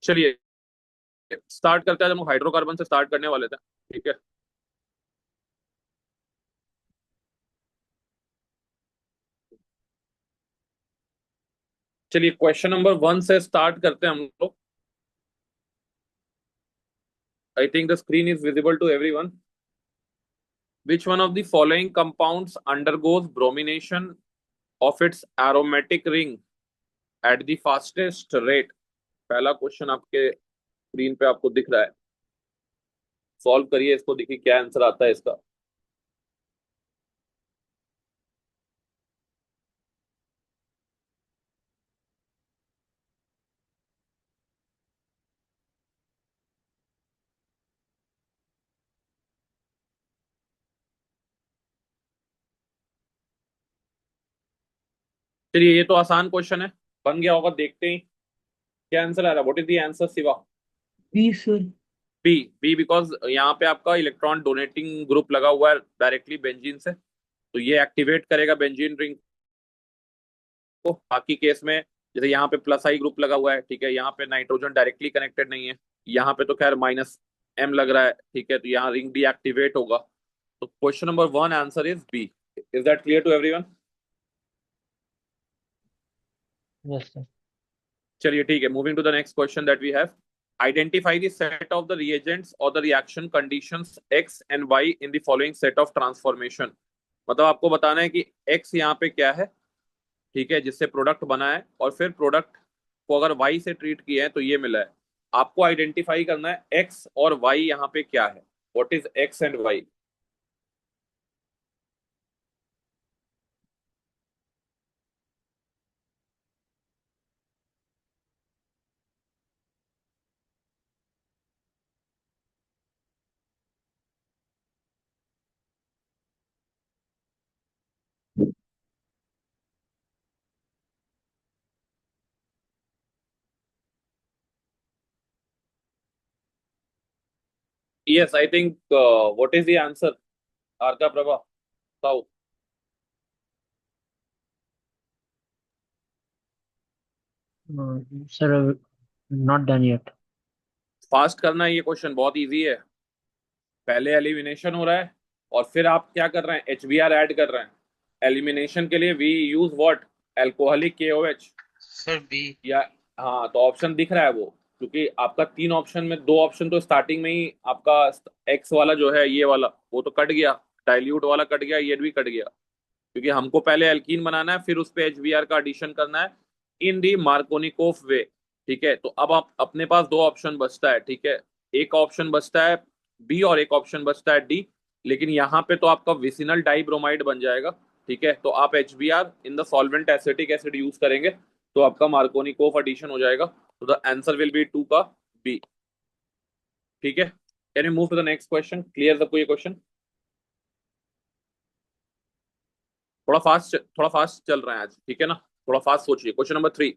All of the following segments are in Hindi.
चलिए स्टार्ट करते हैं। जब हम हाइड्रोकार्बन से स्टार्ट करने वाले थे, ठीक है। चलिए क्वेश्चन नंबर 1 से स्टार्ट करते हैं हम लोग। I think the screen is visible to everyone. Which one of the following compounds undergoes bromination of its aromatic ring at the fastest rate? पहला क्वेश्चन आपके स्क्रीन पे आपको दिख रहा है। सॉल्व करिए इसको, देखिए क्या आंसर आता है इसका। चलिए ये तो आसान क्वेश्चन है, बन गया होगा, देखते ही क्या आंसर आ रहा है। What is the answer Shiva? B sir. B. B because यहाँ पे आपका इलेक्ट्रॉन डोनेटिंग ग्रुप लगा हुआ है डायरेक्टली बेंजीन से, तो ये एक्टिवेट करेगा बेंजीन रिंग को। बाकी केस में जैसे यहाँ पे प्लस आई ग्रुप लगा हुआ है, ठीक है, यहाँ पे नाइट्रोजन डायरेक्टली कनेक्टेड नहीं है, यहाँ पे तो खैर माइनस एम लग रहा है, ठीक है, तो यहाँ रिंग डीएक्टिवेट होगा। तो question number 1 answer is B. Is that clear to everyone? Yes sir. चलिए ठीक है, moving to the next question that we have. Identify the set of the reagents और the reaction conditions X and Y in the following set of transformation. मतलब आपको बताना है कि एक्स यहाँ पे क्या है, ठीक है, जिससे प्रोडक्ट बना है, और फिर प्रोडक्ट को अगर वाई से ट्रीट किया है तो ये मिला है। आपको आइडेंटिफाई करना है एक्स और वाई यहाँ पे क्या है। What is X and Y? Yes I think, what is the answer? Arka Prabha बताओ। Sir not done yet. Fast करना है, ये क्वेश्चन बहुत इजी है। पहले एलिमिनेशन हो रहा है और फिर आप क्या कर रहे हैं, HBr ऐड कर रहे हैं। एलिमिनेशन के लिए we use what? Alcoholic KOH। Sir B. या हाँ, तो ऑप्शन दिख रहा है वो, क्योंकि आपका 3 ऑप्शन में 2 ऑप्शन तो स्टार्टिंग में ही आपका एक्स वाला जो है ये वाला वो तो कट गया, डाइल्यूट वाला कट गया, ये भी कट गया, क्योंकि हमको पहले एल्कीन बनाना है, फिर उस पे HBr का एडिशन करना है इन दी मार्कोनिकोफ वे। ठीक है, तो अब आप अपने पास 2 ऑप्शन बचता है, ठीक है। एक ऑप्शन बचता है बी और एक ऑप्शन बचता है डी, लेकिन यहाँ पे तो आपका विसिनल डाइब्रोमाइड बन जाएगा, ठीक है। तो आप HBr in the solvent acetic acid use करेंगे, तो आपका मार्कोनिकोफ एडिशन हो जाएगा। तो द आंसर विल बी 2 का बी। ठीक है, can you move to the next question? Clear सबको ये क्वेश्चन? थोड़ा फास्ट चल रहा है आज, ठीक है ना, थोड़ा फास्ट सोचिए। Question number 3।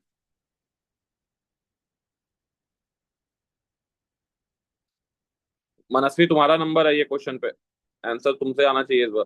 मनस्वी तुम्हारा नंबर है ये क्वेश्चन पे, आंसर तुमसे आना चाहिए इस बार।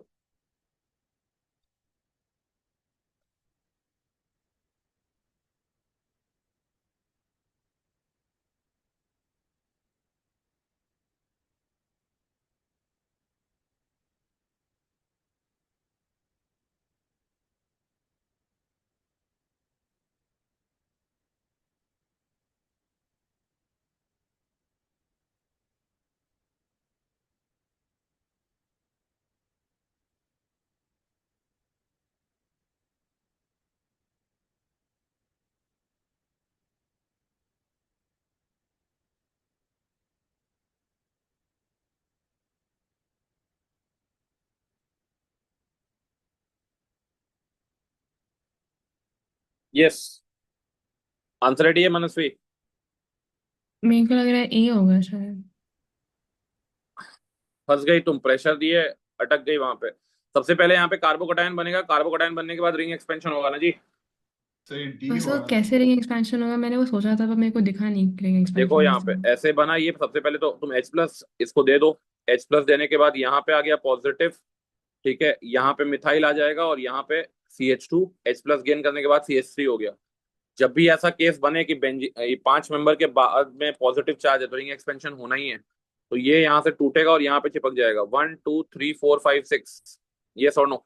यस, आंसर रेडी है मनस्वी? मेरे को लग रहा है ए होगा शायद। फंस गई तुम, प्रेशर दिए, अटक गई वहां पे। सबसे पहले यहाँ पे कार्बोकटायन बनेगा, कार्बोकटायन बनने के बाद रिंग एक्सपेंशन होगा ना जी। सही डी बस वो होगा। कैसे रिंग एक्सपेंशन होगा मैंने वो सोचा था, पर मेरे को दिखा नहीं रिंग देखो एक्सपेंशन यहाँ कैसे पे होगा। ऐसे बना, ये सबसे पहले तो तुम H+ इसको दे दो। H+ देने के बाद यहाँ पे आ गया पॉजिटिव, ठीक है, यहाँ पे मिथाइल आ जाएगा और यहाँ पे CH2, H+ गेन करने के बाद CH3 हो गया। जब भी ऐसा केस बने कि बेंजी ये 5 मेंबर के बाद में पॉजिटिव चार्ज है तो रिंग एक्सपेंशन होना ही है। तो ये यहाँ से टूटेगा और यहाँ पे चिपक जाएगा। 1 2 3 4 5 6। यस और नो?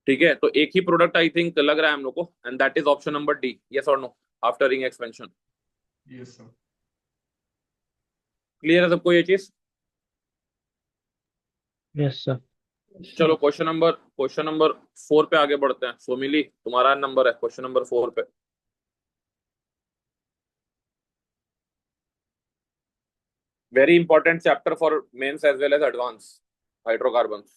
ठीक है, तो एक ही प्रोडक्ट आई थिंक लग रहा है हम लोग को, and that is option number D. Yes और no? After ring expansion. Yes, sir. Clear है सबको ये चीज? Yes, sir. चलो क्वेश्चन नंबर 4 पे आगे बढ़ते हैं। सो मिली तुम्हारा नंबर है क्वेश्चन नंबर 4 पे। Very important chapter for mains as well as advance, hydrocarbons.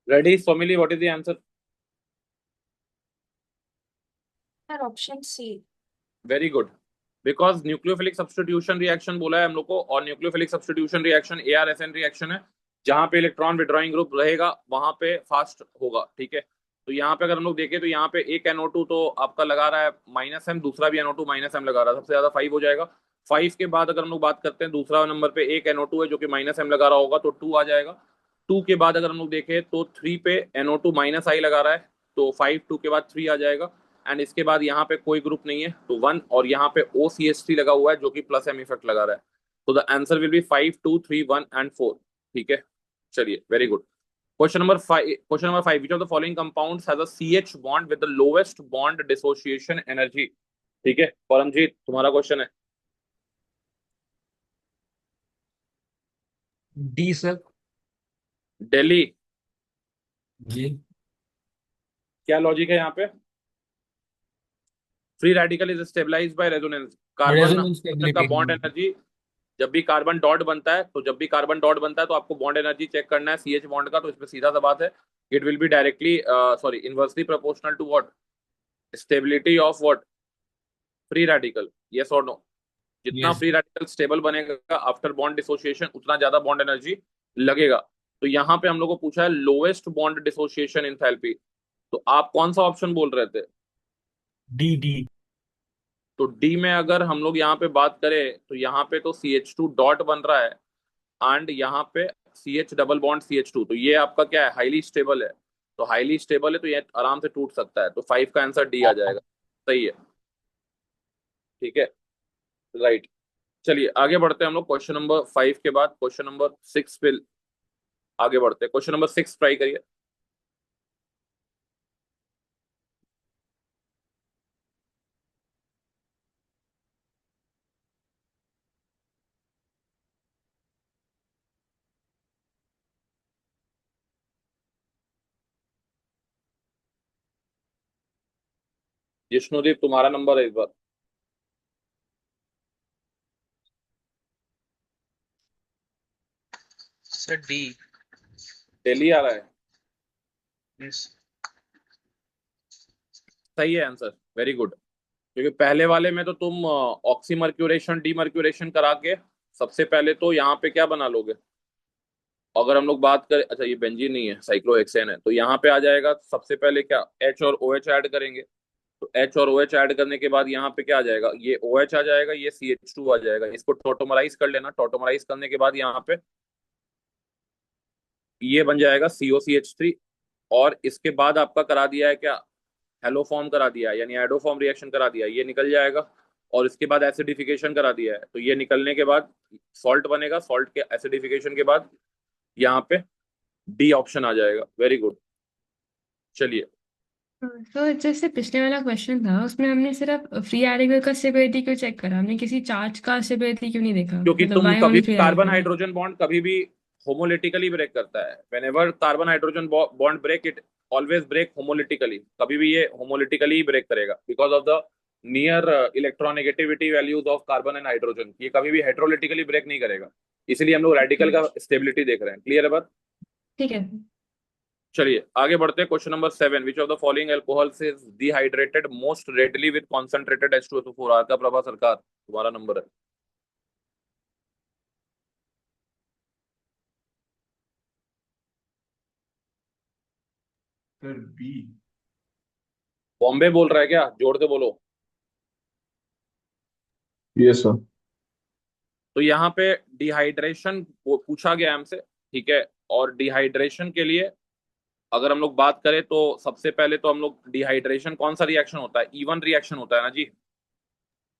Ready Somili, what is the answer? Sir option C. Very good. Because nucleophilic substitution reaction बोला है हम लोग को, और nucleophilic substitution reaction ARSN reaction है। जहां पे इलेक्ट्रॉन विड्रॉइंग ग्रुप रहेगा वहां पे फास्ट होगा। ठीक है, तो यहाँ पे अगर हम लोग देखें तो यहाँ पे एक NO2 तो आपका लगा रहा है -M, दूसरा भी NO2 -M लगा रहा है, सबसे ज्यादा 5 हो जाएगा। 5 के बाद अगर हम लोग बात करते हैं दूसरा नंबर पे एक NO2 है जो कि -M लगा रहा होगा, तो 2 आ जाएगा। 2 के बाद अगर हम लोग देखें तो 3 पे NO2 -I लगा रहा है, तो 5 2 के बाद 3 आ जाएगा। एंड इसके बाद यहाँ पे कोई ग्रुप नहीं है तो 1, और यहाँ पे OCH3 लगा हुआ है जो कि +M इफेक्ट लगा रहा है। तो the answer will be 5 2 3 1 and 4। ठीक है, चलिए very good. Question number 5, which of the following compounds has a CH bond with the lowest bond dissociation energy? ठीक है, परमजीत तुम्हारा क्वेश्चन है। D, sir. दिल्ली, जी। क्या लॉजिक है यहाँ पे? Free radical is stabilized by resonance. Carbon Resonance का stability. बॉन्ड एनर्जी, जब भी कार्बन डॉट बनता है तो आपको बॉन्ड एनर्जी चेक करना है CH बॉन्ड का। तो इसमें सीधा सा बात है, it will be directly sorry inversely proportional to what? Stability of what? Free radical. Yes और नो? जितना Yes. फ्री रेडिकल स्टेबल बनेगा आफ्टर बॉन्ड डिसोसिएशन उतना ज्यादा बॉन्ड एनर्जी लगेगा। तो यहाँ पे हम लोग को पूछा है लोएस्ट बॉन्ड डिसोसिएशन इंथैल्पी। तो आप कौन सा ऑप्शन बोल रहे थे? D. तो डी में अगर हम लोग यहाँ पे बात करें तो यहाँ पे तो CH2 डॉट बन रहा है, एंड यहाँ पे CH डबल बॉन्ड CH2, तो ये आपका क्या है? हाईली स्टेबल है। तो हाईली स्टेबल है तो ये आराम से टूट सकता है। तो 5 का आंसर डी आ जाएगा। सही है, ठीक है, राइट। चलिए आगे बढ़ते हैं हम लोग। क्वेश्चन नंबर 5 के बाद क्वेश्चन नंबर 6 पे आगे बढ़ते हैं। क्वेश्चन नंबर 6 ट्राई करिए। जिष्णुदीप तुम्हारा नंबर है इस बार। Sir D. दिल्ली आ रहा है। यस। सही है आंसर, वेरी गुड। क्योंकि पहले वाले में तो तुम ऑक्सीमर्क्यूरेशन डीमर्क्यूरेशन करा के सबसे पहले तो यहाँ पे क्या बना लोगे? अगर हम लोग बात करें, अच्छा ये बेंजीन नहीं है, साइक्लोहेक्सेन है, तो यहाँ पे आ जाएगा सबसे पहले क्या? H और OH ऐड करेंगे। तो H और OH ऐड करने के बाद यहाँ पे क्या आ जाएगा? ये OH आ जाएगा, ये CH2 आ जाएगा। इसको टोटोमराइज कर लेना। टोटोमराइज करने के बाद यहाँ पे ये बन जाएगा COCH3। और इसके बाद आपका करा दिया है क्या? हेलो फॉर्म करा दिया है, यानी एडो फॉर्म रिएक्शन करा दिया है, ये निकल जाएगा। और इसके बाद एसिडिफिकेशन करा दिया है, तो ये निकलने के बाद सॉल्ट बनेगा। सॉल्ट के एसिडिफिकेशन के बाद यहाँ पे डी ऑप्शन आ जाएगा। वेरी गुड, चलिए। तो जैसे पिछले वाला क्वेश्चन था उसमें हमने सिर्फ फ्री रेडिकल का स्टेबिलिटी क्यों चेक करा, हमने किसी चार्ज का स्टेबिलिटी क्यों नहीं देखा? क्योंकि मतलब तुम वाई कभी ओनली भी free carbon radical? Hydrogen bond कभी भी होमोलिटिकली ब्रेक करता है। Whenever carbon hydrogen bond break, it always break homolytically, कभी भी ये होमोलिटिकली ही ब्रेक करेगा because of the near electronegativity values of carbon and hydrogen. ये कभी भी हेट्रोलिटिकली ब्रेक नहीं करेगा, इसीलिए हम लोग रेडिकल का स्टेबिलिटी देख रहे हैं। क्लियर है बात? ठीक है। चलिए आगे बढ़ते हैं। Question number 7, which of the following alcohols is dehydrated most readily with concentrated H2SO4? Arka Prabha सरकार, तुम्हारा नंबर है। Sir B. बॉम्बे बोल रहा है क्या? जोर से बोलो। Yes sir. तो यहाँ पे डिहाइड्रेशन पूछा गया हमसे, ठीक है। और डिहाइड्रेशन के लिए अगर हम लोग बात करें तो सबसे पहले तो हम लोग डिहाइड्रेशन कौन सा रिएक्शन होता है? इवन रिएक्शन होता है ना जी।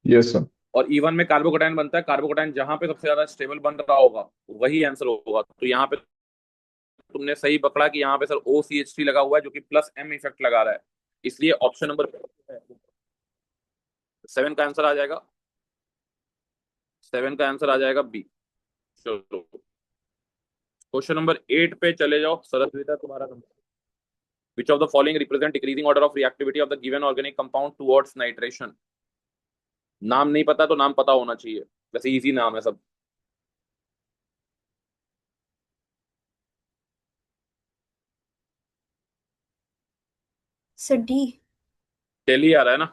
Yes sir. और इवन में कार्बोकैटायन बनता है। कार्बोकैटायन जहां पे सबसे ज्यादा स्टेबल बन रहा होगा वही आंसर होगा। तो यहाँ पे तुमने सही पकड़ा कि यहाँ पे सर OCH3 लगा हुआ है जो कि प्लस M इफेक्ट लगा रहा है, इसलिए ऑप्शन नंबर 7 का आंसर आ जाएगा। 7 का आंसर आ जाएगा बी। चलो क्वेश्चन नंबर 8 पे चले जाओ। सरस्वती तुम्हारा number. Which of the following represent decreasing order of reactivity of the given organic compound towards nitration? नाम नहीं पता तो नाम पता होना चाहिए, वैसे इजी नाम है सब। Sir D. टेली आ रहा है ना?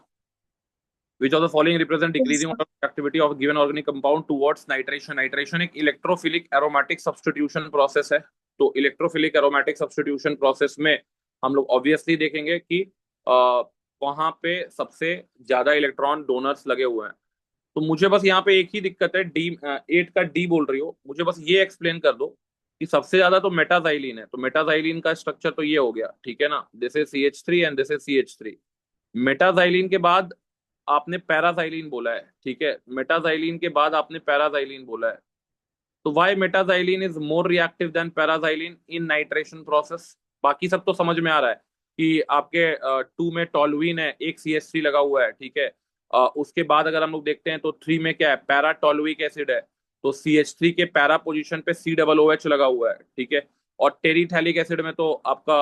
विच of the following represent Yes, decreasing sir. Order of activity of given organic compound towards nitration? Nitration एक इलेक्ट्रोफिलिक एरोमेटिक सब्स्टिट्यूशन प्रोसेस है। तो इलेक्ट्रोफिलिक एरोमेटिक सब्स्टिट्यूशन प्रोसेस में हम लोग ऑब्वियसली देखेंगे कि वहां पे सबसे ज्यादा इलेक्ट्रॉन डोनर्स लगे हुए हैं। तो मुझे बस यहाँ पे एक ही दिक्कत है, डी 8 का डी बोल रही हो, मुझे बस ये एक्सप्लेन कर दो कि सबसे ज्यादा तो मेटाजाइलिन है। तो मेटाजाइलिन का स्ट्रक्चर तो ये हो गया, ठीक है ना? This is CH3 and this is CH3। मेटाजाइलिन के बाद आपने पैराजाइलिन बोला है, ठीक है। मेटाजाइलिन के बाद आपने पैराजाइलिन बोला है। तो why metaxylene is more reactive than paraxylene in nitration process? बाकी सब तो समझ में आ रहा है कि आपके 2 में टोलुइन है, एक CH3 लगा हुआ है, ठीक है। उसके बाद अगर हम लोग देखते हैं तो 3 में क्या है? पैराटोलुइक एसिड है। तो CH3 के पैरा पोजीशन पे COOH लगा हुआ है, ठीक है। और टेरिथैलिक एसिड में तो आपका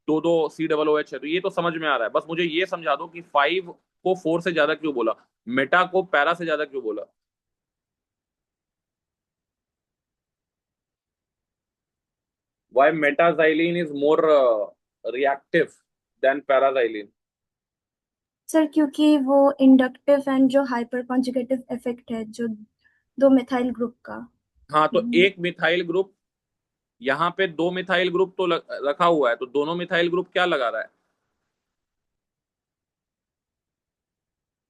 दो दो COOH है। तो ये तो समझ में आ रहा है, बस मुझे ये समझा दो कि 5 को 4 से ज्यादा क्यों बोला, मेटा को पैरा से ज्यादा क्यों बोला? Why metaxylene is more reactive than paraxylene? Sir क्योंकि वो इंडक्टिव एंड जो हाइपर कॉन्जुगेटिव इफेक्ट है जो दो मिथाइल ग्रुप का। हाँ, तो एक मिथाइल ग्रुप, यहाँ पे 2 मिथाइल ग्रुप तो रखा हुआ है, तो दोनों मिथाइल ग्रुप क्या लगा रहा है?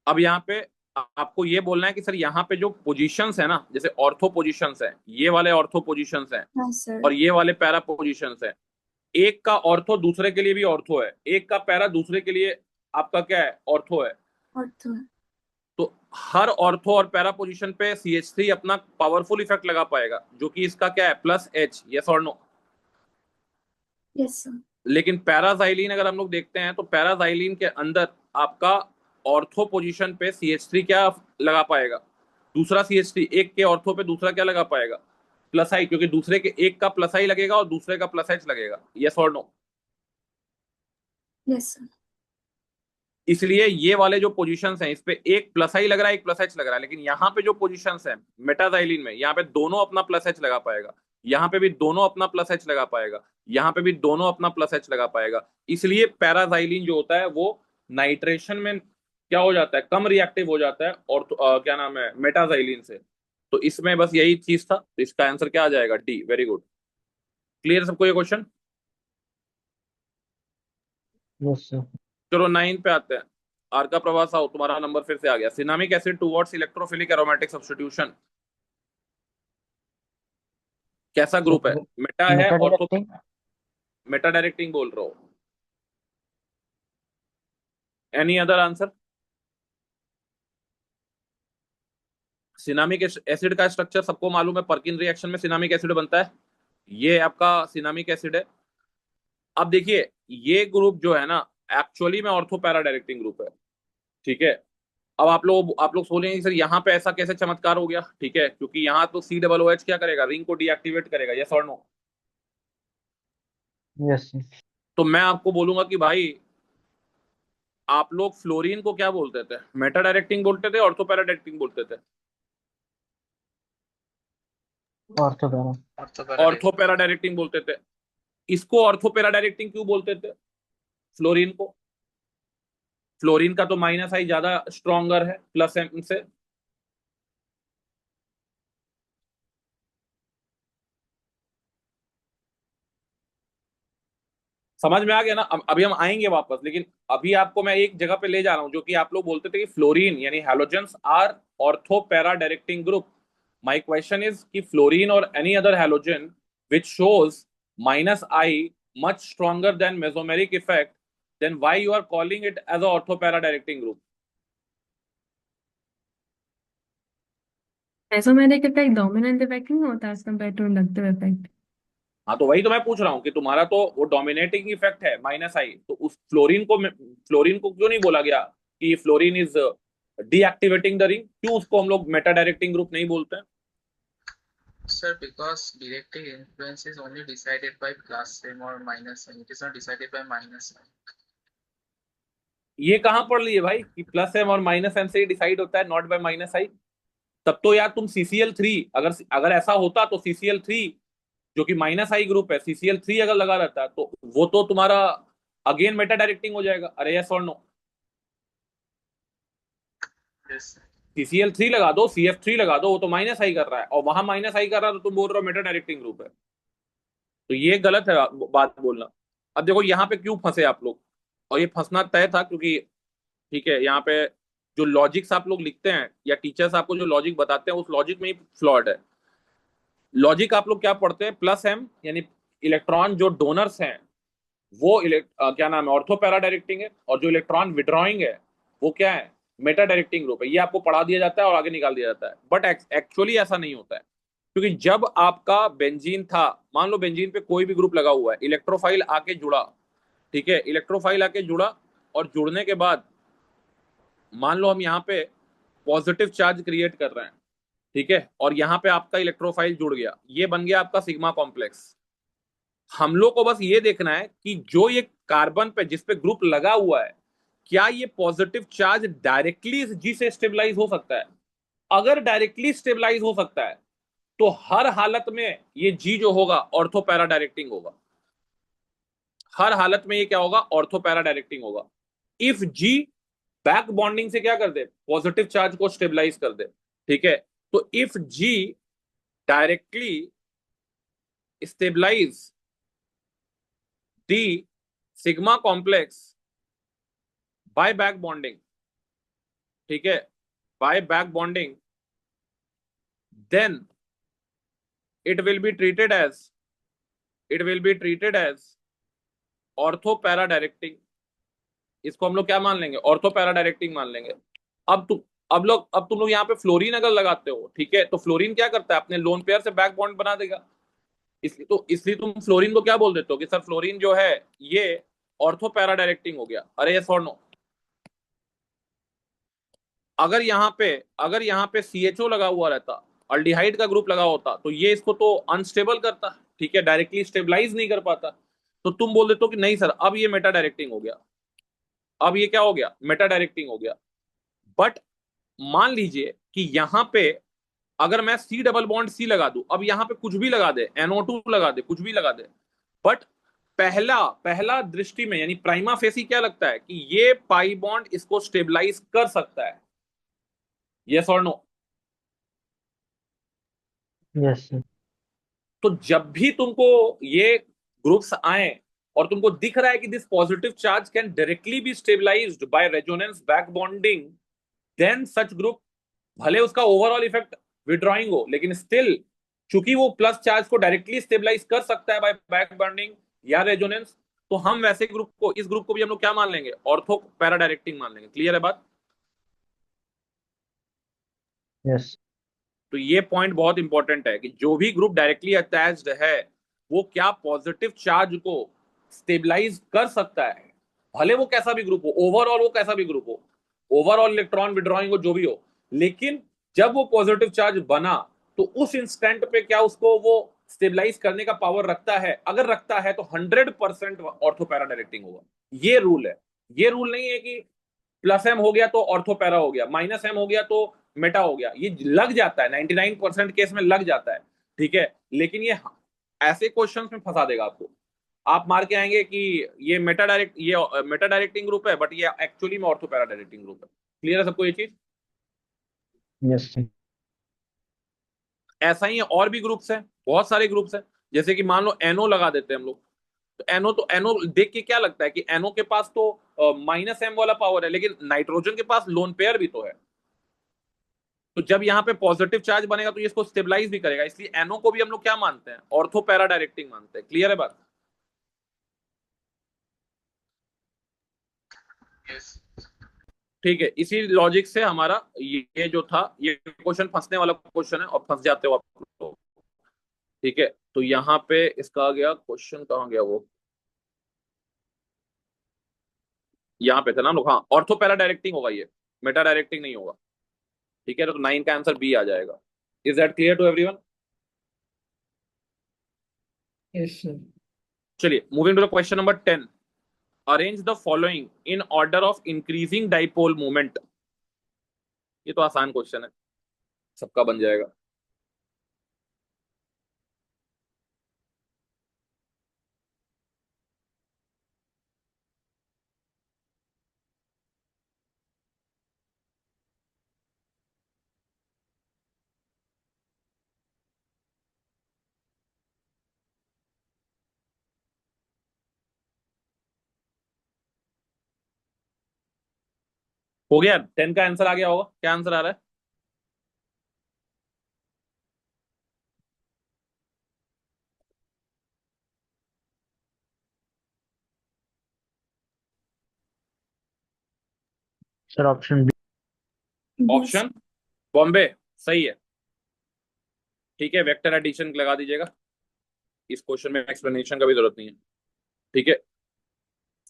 अब यहाँ पे आपको ये बोलना है कि सर यहाँ पे जो पोजीशंस है ना, जैसे ऑर्थो पोजीशंस है, ये वाले ऑर्थो पोजीशंस हैं हाँ सर। और ये वाले पैरा पोजीशंस है। एक का ऑर्थो दूसरे के लिए भी ऑर्थो है, एक का पैरा दूसरे के लिए आपका क्या है? ऑर्थो है। और तो तो हर ऑर्थो और पैरा पोजीशन पे CH3 अपना पावरफुल इफेक्ट लगा पाएगा, जो कि इसका क्या है? +H। यस और नो? Yes sir. लेकिन पैराजाइलिन अगर हम लोग देखते हैं तो पैराजाइलिन के अंदर आपका ऑर्थो पोजीशन पे CH3 क्या लगा पाएगा? दूसरा CH3। एक के ऑर्थो पे दूसरा क्या लगा पाएगा? +I, क्योंकि दूसरे के एक का +I लगेगा और दूसरे का +H लगेगा। यस और नो? Yes sir. इसलिए ये वाले जो पोजीशंस हैं इस पे एक +I लग रहा है, एक +H लग रहा है। लेकिन यहाँ पे जो पोजीशंस हैं मेटाजाइलिन में, यहाँ पे दोनों अपना +H लगा पाएगा, यहाँ पे भी दोनों अपना +H लगा पाएगा, यहाँ पे भी दोनों अपना +H लगा पाएगा। इसलिए पैराजाइलिन जो होता है वो नाइट्रेशन में क्या हो जाता है? कम रिएक्टिव हो जाता है। और क्या नाम है? मेटाजाइलिन से। तो इसमें बस यही चीज था। तो इसका आंसर क्या आ जाएगा? डी। Very good. क्लियर सबको ये क्वेश्चन? Yes sir. चलो 9 पे आते हैं। आर का प्रवास आओ, तुम्हारा नंबर फिर से आ गया। Cinnamic acid towards electrophilic aromatic substitution कैसा ग्रुप है? मेटा है और तो मेटा डायरेक्टिंग बोल रहा हो। Any other answer? Cinnamic acid का स्ट्रक्चर सबको मालूम है, पर्किन रिएक्शन में सिनामिक एसिड बनता है। ये आपका सिनामिक एसिड है। अब देखिए ये ग्रुप जो है ना एक्चुअली में ऑर्थो पैरा डायरेक्टिंग ग्रुप है, ठीक है। अब आप लोग सोचेंगे कि सर यहाँ पे ऐसा कैसे चमत्कार हो गया? ठीक है, क्योंकि यहाँ तो COOH क्या करेगा? रिंग को डीएक्टिवेट करेगा। यस और नो? Yes sir. तो मैं आपको बोलूंगा कि भाई आप लोग फ्लोरीन को क्या बोलते थे, मेटा डायरेक्टिंग बोलते थे, ऑर्थो पैरा डायरेक्टिंग बोलते थे? Ortho para. Ortho para ortho para directing बोलते थे। इसको ऑर्थो पैरा डायरेक्टिंग क्यों बोलते थे, फ्लोरीन को? फ्लोरीन का तो माइनस आई ज्यादा स्ट्रॉन्गर है प्लस एम से। समझ में आ गया ना? अभी हम आएंगे वापस, लेकिन अभी आपको मैं एक जगह पे ले जा रहा हूं, जो कि आप लोग बोलते थे कि फ्लोरीन यानी halogens are ortho para directing group. My question is कि फ्लोरीन और any other halogen which shows minus I much stronger than mesomeric effect, then why you are calling it as a ortho para directing group? Mesomeric effect dominant effect नहीं होता as compare to inductive effect. हाँ, तो वही तो मैं पूछ रहा हूँ कि तुम्हारा तो वो डोमिनेटिंग इफेक्ट है माइनस आई, तो उस फ्लोरीन को क्यों नहीं बोला गया कि fluorine is deactivating the ring? क्यों उसको हम लोग मेटा डायरेक्टिंग ग्रुप नहीं बोलते हैं? Sir, because directing influence is only decided by plus m or minus m. It is not decided by minus m. ये कहाँ पढ़ लिए भाई कि प्लस एम और माइनस एम से ही डिसाइड होता है, नॉट बाय माइनस आई? तब तो यार तुम CCl3, अगर अगर ऐसा होता तो CCl3 जो कि माइनस आई ग्रुप है, CCl3 अगर लगा रहता है तो वो तो तुम्हारा अगेन मेटा डायरेक्टिंग हो जाएगा। अरे यस और नो? Yes, sir. CCl3 लगा दो, CF3 लगा दो, वो तो माइनस आई कर रहा है, और वहां माइनस आई कर रहा है तो तुम बोल रहे हो मेटा डायरेक्टिंग ग्रुप है। तो ये गलत है बात बोलना। अब देखो यहाँ पे क्यों फंसे आप लोग, और ये फंसना तय था क्योंकि ठीक है, यहाँ पे जो लॉजिक्स आप लोग लिखते हैं या टीचर्स आपको जो लॉजिक बताते हैं उस लॉजिक में ही फ्लॉड है। लॉजिक आप लोग क्या पढ़ते हैं, प्लस एम यानी इलेक्ट्रॉन जो डोनर्स हैं वो क्या नाम है, ऑर्थो पैरा डायरेक्टिंग है, और जो इलेक्ट्रॉन विड्रॉइंग है वो क्या है, मेटा डायरेक्टिंग ग्रुप है। ये आपको पढ़ा दिया जाता है और आगे निकाल दिया जाता है, बट एक्चुअली ऐसा नहीं होता है। क्योंकि जब आपका बेंजीन था, मान लो बेंजीन पे कोई भी ग्रुप लगा हुआ है, इलेक्ट्रोफाइल आके जुड़ा, ठीक है, इलेक्ट्रोफाइल आके जुड़ा, और जुड़ने के बाद मान लो हम यहाँ पे पॉजिटिव चार्ज क्रिएट कर रहे हैं, ठीक है, और यहाँ पे आपका इलेक्ट्रोफाइल जुड़ गया, ये बन गया आपका सिग्मा कॉम्प्लेक्स। हम लोग को बस ये देखना है कि जो ये कार्बन पे जिस पे ग्रुप लगा हुआ है, क्या ये पॉजिटिव चार्ज डायरेक्टली इस जी से स्टेबलाइज हो सकता है? अगर डायरेक्टली स्टेबलाइज हो सकता है तो हर हालत में ये जी जो होगा ऑर्थो पैरा डायरेक्टिंग होगा। हर हालत में ये क्या होगा, ऑर्थो पैरा डायरेक्टिंग होगा। इफ जी बैक बॉन्डिंग से क्या कर दे, पॉजिटिव चार्ज को स्टेबलाइज कर दे, ठीक है। तो if G directly stabilize the sigma complex by back bonding, ठीक है, by back bonding, then it will be treated as ortho para directing. इसको हम लोग क्या मान लेंगे, ऑर्थो पैरा डायरेक्टिंग मान लेंगे। अब तुम लोग यहाँ पे फ्लोरीन अगर लगाते हो, ठीक है, तो फ्लोरीन क्या करता है, अपने लोन पेयर से बैक बॉन्ड बना देगा। इसलिए तुम फ्लोरीन को क्या बोल देते हो कि सर फ्लोरीन जो है ये ऑर्थो पैरा डायरेक्टिंग हो गया। अरे यस और नो? अगर यहाँ पे CHO लगा हुआ रहता, अल्डिहाइड का ग्रुप लगा होता, तो ये इसको तो अनस्टेबल करता, ठीक है, डायरेक्टली स्टेबलाइज नहीं कर पाता। तो तुम बोल देते हो कि नहीं सर अब ये मेटा डायरेक्टिंग हो गया, अब ये क्या हो गया, मेटा डायरेक्टिंग हो गया। बट मान लीजिए कि यहाँ पे अगर मैं C डबल बॉन्ड C लगा दूं, अब यहाँ पे कुछ भी लगा दे, NO2 लगा दे, कुछ भी लगा दे, बट पहला पहला दृष्टि में यानी प्राइमा फेसी क्या लगता है कि ये पाई बॉन्ड इसको स्टेबलाइज कर सकता है। यस और नो? Yes sir. तो जब भी तुमको ये ग्रुप्स आए और तुमको दिख रहा है कि this positive charge can directly be stabilized by resonance back bonding, then such group, भले उसका ओवरऑल इफेक्ट विड्रॉइंग हो, लेकिन स्टिल चूंकि वो प्लस चार्ज को डायरेक्टली स्टेबलाइज कर सकता है बाय बैक बॉन्डिंग या रेजोनेंस, तो हम वैसे ग्रुप को, इस ग्रुप को भी हम लोग क्या मान लेंगे, ऑर्थो पैरा डायरेक्टिंग मान लेंगे। क्लियर है बात? यस। तो ये पॉइंट बहुत इंपॉर्टेंट है कि जो भी ग्रुप डायरेक्टली अटैच्ड है वो क्या पॉजिटिव चार्ज को स्टेबलाइज कर सकता है, भले वो कैसा भी ग्रुप हो, ओवरऑल वो कैसा भी ग्रुप हो, ओवरऑल इलेक्ट्रॉन विड्रॉइंग हो, जो भी हो, लेकिन जब वो पॉजिटिव चार्ज बना तो उस इंस्टेंट पे क्या उसको वो स्टेबलाइज करने का पावर रखता है, अगर रखता है तो 100% ऑर्थो पैरा डायरेक्टिंग होगा। ये रूल है। ये रूल नहीं है कि प्लस एम हो गया तो ऑर्थो पैरा हो गया, माइनस एम हो गया तो मेटा हो गया। ये लग जाता है, 99% केस में लग जाता है, ठीक है। लेकिन ये ऐसे क्वेश्चंस में फंसा देगा आपको। आप मार के आएंगे कि ये मेटा डायरेक्टिंग ग्रुप है, बट ये एक्चुअली में ऑर्थो पैरा डायरेक्टिंग ग्रुप है। क्लियर है सबको ये चीज? Yes sir. ऐसा ही है, और भी ग्रुप्स हैं, बहुत सारे ग्रुप्स हैं। जैसे कि मान लो एनओ लगा देते हैं हम लोग, तो एनओ देख के क्या लगता है कि एनओ के पास तो माइनस एम वाला पावर है, लेकिन नाइट्रोजन के पास लोन पेयर भी तो है। तो जब यहाँ पे पॉजिटिव चार्ज बनेगा तो ये इसको स्टेबलाइज भी करेगा, इसलिए एनओ को भी हम लोग क्या मानते हैं, ऑर्थो पैरा डायरेक्टिंग मानते हैं। क्लियर है बात? Yes. ठीक है, इसी लॉजिक से हमारा ये जो था, ये क्वेश्चन फंसने वाला क्वेश्चन है और फंस जाते हो आप लोग। ठीक है, तो यहाँ पे इसका आ गया क्वेश्चन, कहाँ गया वो, यहाँ पे था ना हम लोग। हाँ, ऑर्थो पैरा डायरेक्टिंग होगा ये, मेटा डायरेक्टिंग नहीं होगा। ठीक है, तो 9 का आंसर बी आ जाएगा। Is that clear to everyone? Yes sir. चलिए, moving to the question number 10। Arrange the following in order of increasing dipole moment. ये तो आसान क्वेश्चन है, सबका बन जाएगा। हो गया, 10 का आंसर आ गया होगा। क्या आंसर आ रहा है? Sir option B. ऑप्शन बॉम्बे सही है। ठीक है, वेक्टर एडिशन लगा दीजिएगा, इस क्वेश्चन में एक्सप्लेनेशन का भी जरूरत नहीं है। ठीक है,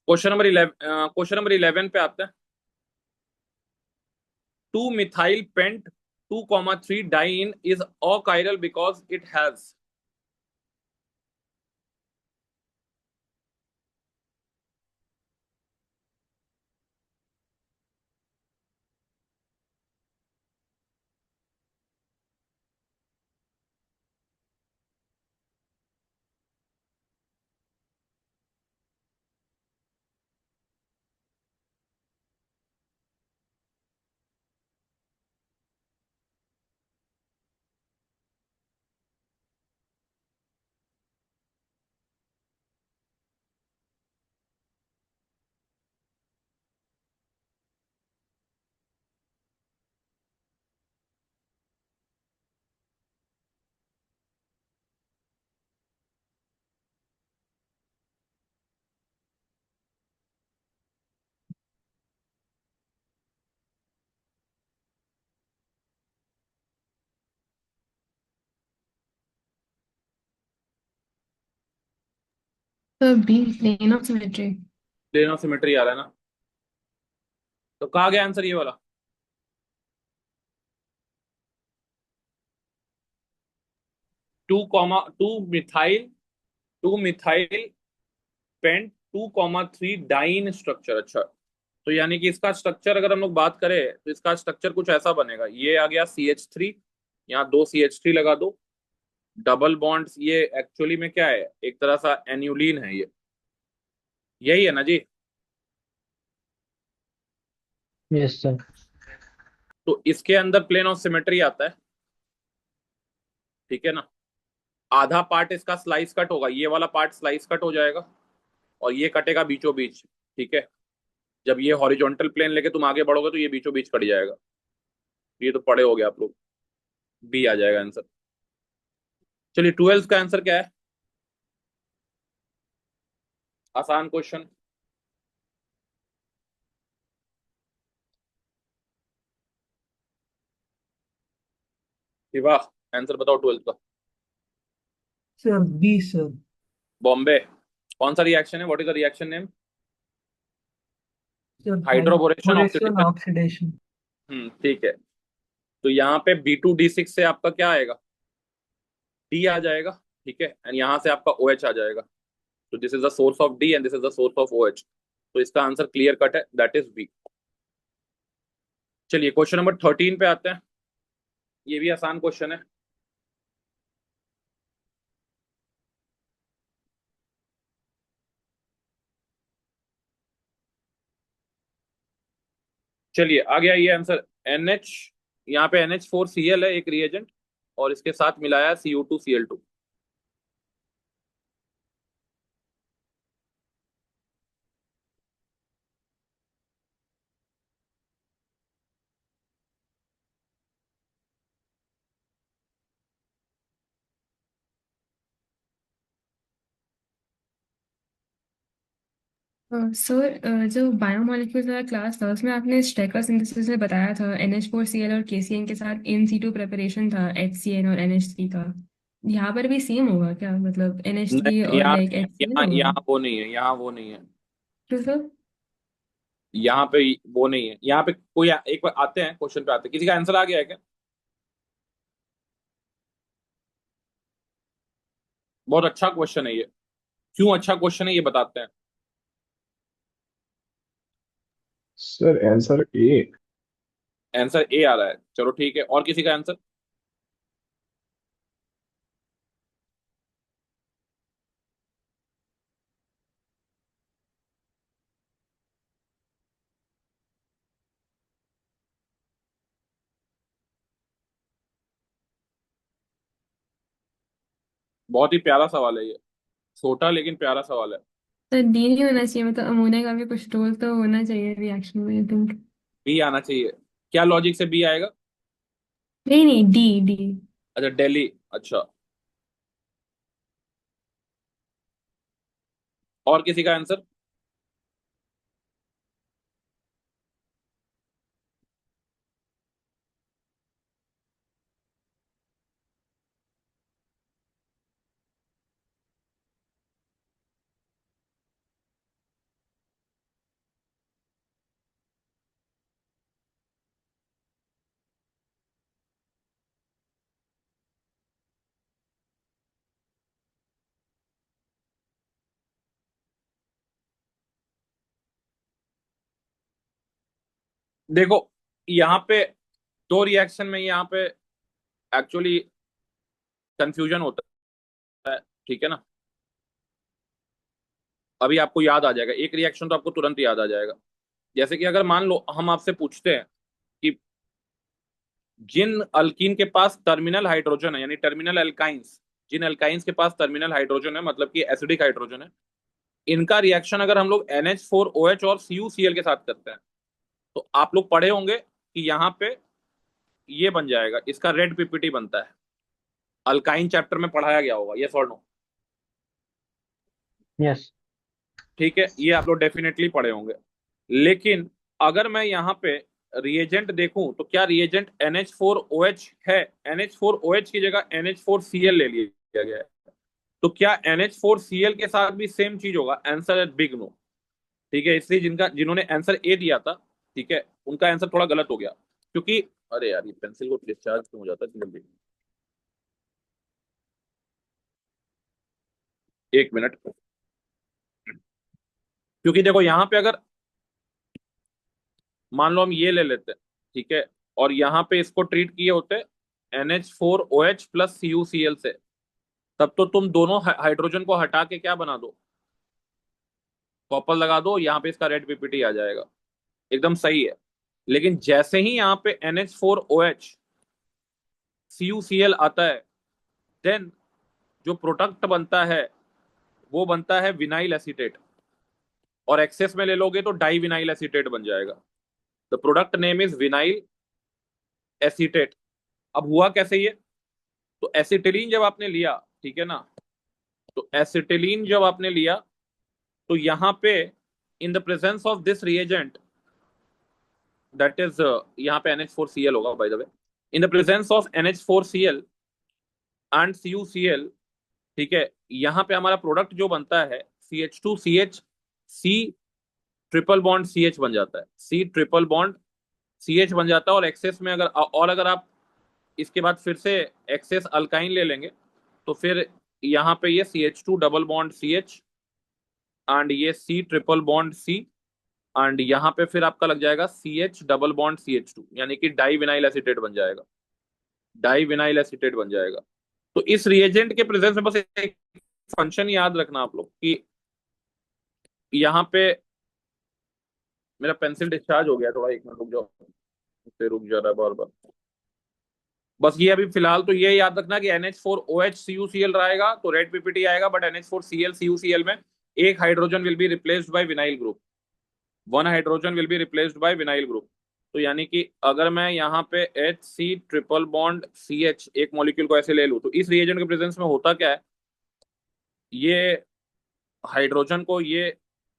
क्वेश्चन नंबर 11 पे आते हैं। 2-methyl pent 2,3 diene is achiral because it has। तो B, plane of symmetry. Plane of symmetry आ रहा है ना, तो कहा गया आंसर ये वाला। Two methyl pent 2,3 diene structure. अच्छा, तो यानी कि इसका स्ट्रक्चर अगर हम लोग बात करें तो इसका स्ट्रक्चर कुछ ऐसा बनेगा। ये आ गया CH3, यहाँ 2 CH3 लगा दो, डबल बॉन्ड्स। ये एक्चुअली में क्या है, एक तरह सा एन्यूलिन है ये, यही है ना जी? Yes sir. तो इसके अंदर प्लेन ऑफ सिमेट्री आता है, ठीक है ना। आधा पार्ट इसका स्लाइस कट होगा, ये वाला पार्ट स्लाइस कट हो जाएगा और ये कटेगा बीचों बीच। ठीक है, जब ये हॉरिजॉन्टल प्लेन लेके तुम आगे बढ़ोगे तो ये बीचों बीच कट जाएगा। ये तो पढ़े हो गए आप लोग, बी आ जाएगा आंसर। चलिए, 12th का आंसर क्या है? आसान क्वेश्चन। वाह, आंसर बताओ 12th का। Sir B sir. बॉम्बे, कौन सा रिएक्शन है? What is the reaction name? Sir hydroboration hydroboration oxidation. Oxidation. ठीक है, तो यहाँ पे B2D6 से आपका क्या आएगा? डी आ जाएगा। ठीक है, एंड यहाँ से आपका OH आ जाएगा। तो this is the source of D and this is the source of OH। तो इसका आंसर क्लियर कट है, दैट इज बी। चलिए क्वेश्चन नंबर 13 पे आते हैं। ये भी आसान क्वेश्चन है। चलिए आ गया ये आंसर। NH, यहाँ पे NH4Cl है एक रिएजेंट, और इसके साथ मिलाया है CO2Cl2। सर, जो बायोमोलिक्यूल्स वाला क्लास था उसमें आपने स्टेकर सिंथेसिस में बताया था NH4Cl और KCN के साथ इन सीटू प्रेपरेशन था HCN और NH3 का। यहाँ पर भी सेम होगा क्या, मतलब NH3 नहीं, और यहाँ लाइक HCN यहाँ होगा? यहाँ वो नहीं है, यहाँ वो नहीं है, क्यों सर? यहाँ पे वो नहीं है। यहाँ पे कोई एक बार आते हैं, क्वेश्चन पे आते हैं। किसी का आंसर आ गया है क्या? बहुत अच्छा क्वेश्चन है ये। क्यों अच्छा क्वेश्चन है ये बताते हैं। Sir answer A. Answer A आ रहा है, चलो ठीक है। और किसी का आंसर? बहुत ही प्यारा सवाल है ये, छोटा लेकिन प्यारा सवाल है। सर डी नहीं होना चाहिए, मतलब अमोनिया का भी कुछ रोल तो होना चाहिए रिएक्शन में, आई थिंक। B आना चाहिए। क्या लॉजिक से B आएगा? नहीं नहीं, डी डी। अच्छा, दिल्ली। अच्छा, और किसी का आंसर? देखो, यहाँ पे दो रिएक्शन में यहाँ पे एक्चुअली कंफ्यूजन होता है, ठीक है ना। अभी आपको याद आ जाएगा, एक रिएक्शन तो आपको तुरंत याद आ जाएगा। जैसे कि अगर मान लो हम आपसे पूछते हैं कि जिन अल्कीन के पास टर्मिनल हाइड्रोजन है, यानी टर्मिनल एल्काइंस, जिन एल्काइंस के पास टर्मिनल हाइड्रोजन है, मतलब कि एसिडिक हाइड्रोजन है, इनका रिएक्शन अगर हम लोग NH4OH और CuCl के साथ करते हैं, तो आप लोग पढ़े होंगे कि यहाँ पे ये बन जाएगा, इसका रेड PPT बनता है। अल्काइन चैप्टर में पढ़ाया गया होगा, यस और नो? यस। ठीक है, ये आप लोग डेफिनेटली पढ़े होंगे। लेकिन अगर मैं यहाँ पे रिएजेंट देखूं, तो क्या रिएजेंट NH4OH है? NH4OH की जगह NH4Cl ले लिया गया है। तो क्या NH4Cl के साथ भी सेम चीज होगा? आंसर है बिग नो। ठीक है, इसलिए जिन्होंने आंसर ए दिया था, ठीक है, उनका आंसर थोड़ा गलत हो गया। क्योंकि अरे यार, ये पेंसिल को डिस्चार्ज क्यों हो जाता है जल्दी? एक मिनट। क्योंकि देखो यहाँ पे अगर मान लो हम ये ले लेते हैं, ठीक है, और यहाँ पे इसको ट्रीट किए होते NH4OH प्लस CuCl से, तब तो तुम दोनों हाइड्रोजन को हटा के क्या बना दो, कॉपर लगा दो, यहाँ पे इसका रेड PPT आ जाएगा। एकदम सही है। लेकिन जैसे ही यहाँ पे NH4OH CuCl आता है, देन जो प्रोडक्ट बनता है वो बनता है विनाइल एसीटेट, और एक्सेस में ले लोगे तो डाई विनाइल एसीटेट बन जाएगा। The product name is vinyl acetate. अब हुआ कैसे ये? तो एसिटिलीन जब आपने लिया, ठीक है ना, तो एसिटिलीन जब आपने लिया, तो यहाँ पे in the presence of this reagent, that is यहाँ पे NH4Cl होगा by the way, in the presence of NH4Cl and CuCl, ठीक है, यहाँ पे हमारा प्रोडक्ट जो बनता है CH2CH, C triple bond CH बन जाता है, C ट्रिपल बॉन्ड CH बन जाता है। और एक्सेस में अगर आप इसके बाद फिर से एक्सेस अल्काइन ले लेंगे, तो फिर यहाँ पे ये CH2 double bond CH and ये C triple bond C and यहाँ पे फिर आपका लग जाएगा CH डबल बॉन्ड CH2, यानी कि डाई विनाइल एसीटेट बन जाएगा, डाई विनाइल एसीटेट बन जाएगा। तो इस रिएजेंट के प्रेजेंस में बस एक फंक्शन याद रखना आप लोग कि यहाँ पे मेरा पेंसिल डिस्चार्ज हो गया, थोड़ा 1 मिनट रुक जाओ, फिर रुक जा रहा है बार बार। बस ये अभी फिलहाल तो ये याद रखना कि NH4OH CuCl रहेगा तो रेड पीपीटी आएगा, बट NH4Cl CuCl में एक hydrogen will be replaced by vinyl group, one hydrogen will be replaced by vinyl group. तो यानी कि अगर मैं यहाँ पे HC ट्रिपल बॉन्ड CH एक मॉलिक्यूल को ऐसे ले लूं, तो इस रिएजेंट के प्रेजेंस में होता क्या है, ये हाइड्रोजन को ये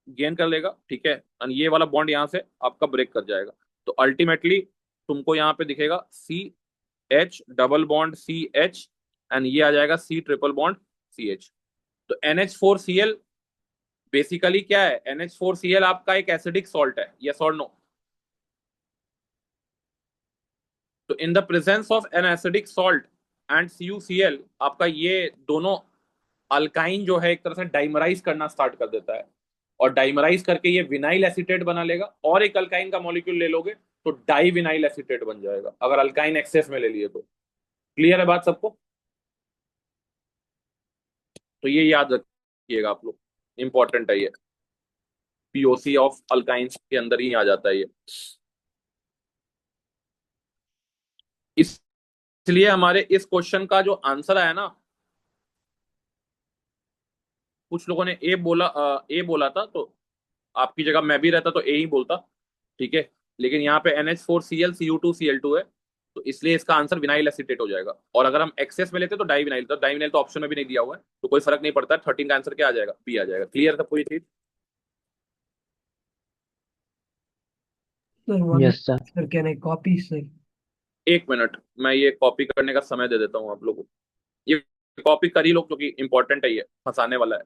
गेन कर लेगा, ठीक है, और ये वाला बॉन्ड यहाँ से आपका ब्रेक कर जाएगा। तो अल्टीमेटली तुमको यहाँ पे दिखेगा CH double bond CH and ये आ जाएगा C ट्रिपल बॉन्ड CH। तो NH4Cl बेसिकली क्या है, NH4Cl आपका एक एसिडिक सॉल्ट है, यस और नो? तो in the presence of an acidic salt and CuCl आपका ये दोनों अल्काइन जो है एक तरह से डाइमराइज करना स्टार्ट कर देता है, और डाइमराइज करके ये विनाइल एसीटेट बना लेगा, और एक अल्काइन का मॉलिक्यूल ले लोगे तो डाई विनाइल एसीटेट बन जाएगा, अगर अल्काइन एक्सेस में ले लिए तो। क्लियर है बात सबको? तो ये याद रखिएगा आप लोग, इंपॉर्टेंट है ये, POC ऑफ अल्काइंस के अंदर ही आ जाता है ये। इसलिए हमारे इस क्वेश्चन का जो आंसर आया ना, कुछ लोगों ने ए बोला था, तो आपकी जगह मैं भी रहता तो ए ही बोलता, ठीक है, लेकिन यहाँ पे NH4Cl Cu2Cl2 है, तो इसलिए इसका आंसर विनाइल एसीटेट हो जाएगा। और अगर हम एक्सेस में लेते तो डाई विनाइल तो ऑप्शन में भी नहीं दिया हुआ है, तो कोई फर्क नहीं पड़ता है, 13 का आंसर क्या आ जाएगा, बी आ जाएगा। क्लियर था पूरी चीज? Sir one yes sir. Sir can I copy sir? 1 minute, मैं ये कॉपी करने का समय दे देता हूँ आप लोगों को, ये कॉपी कर ही लो क्योंकि इंपॉर्टेंट है, ये फंसाने वाला है।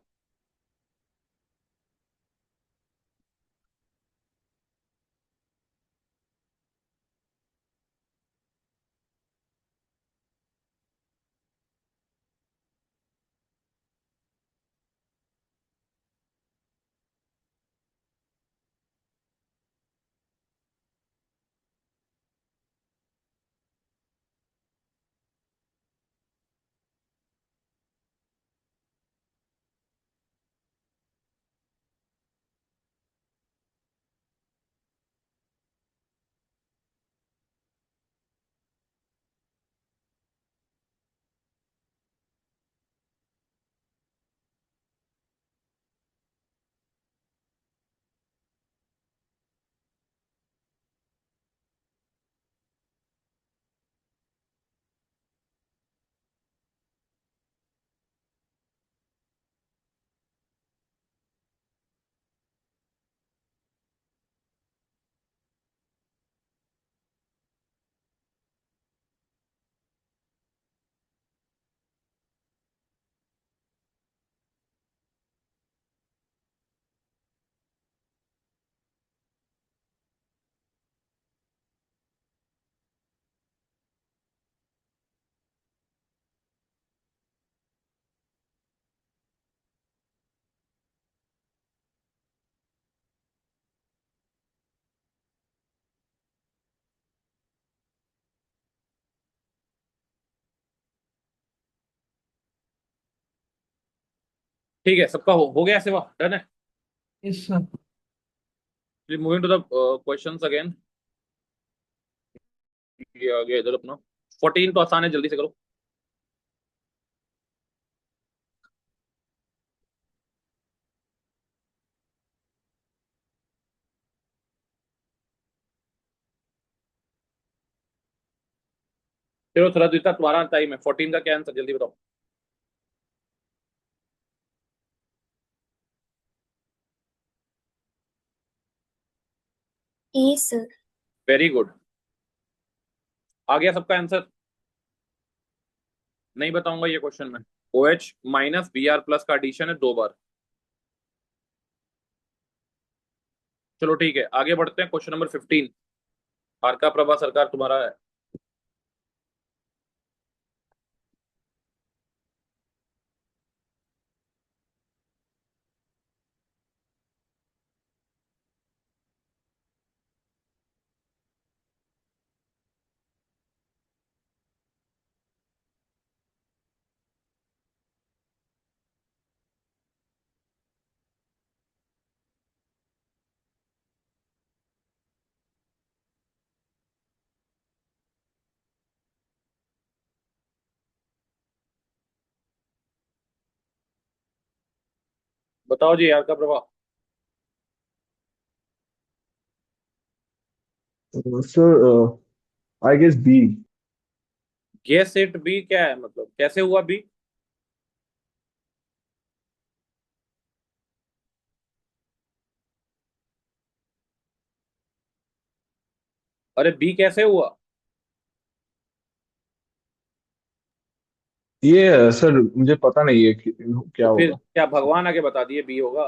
ठीक है, सबका हो गया सेवा, डन है। Yes sir. Moving to the questions again, ये आ गया इधर अपना 14 तो आसान है, जल्दी से करो। चलो थोड़ा दूसरा तुम्हारा टाइम है, 14 का क्या आंसर, जल्दी बताओ। ए सर। वेरी गुड, आ गया सबका आंसर? नहीं बताऊंगा ये क्वेश्चन में, OH माइनस Br+ का एडिशन है 2 बार। चलो ठीक है, आगे बढ़ते हैं, क्वेश्चन नंबर 15। आरका प्रभा सरकार तुम्हारा है। बताओ जी यार का प्रभाव। Sir I guess B. Guess it B क्या है, मतलब कैसे हुआ बी? अरे बी कैसे हुआ? ये सर मुझे पता नहीं है क्या तो फिर होगा। क्या भगवान आके बता दिए बी होगा?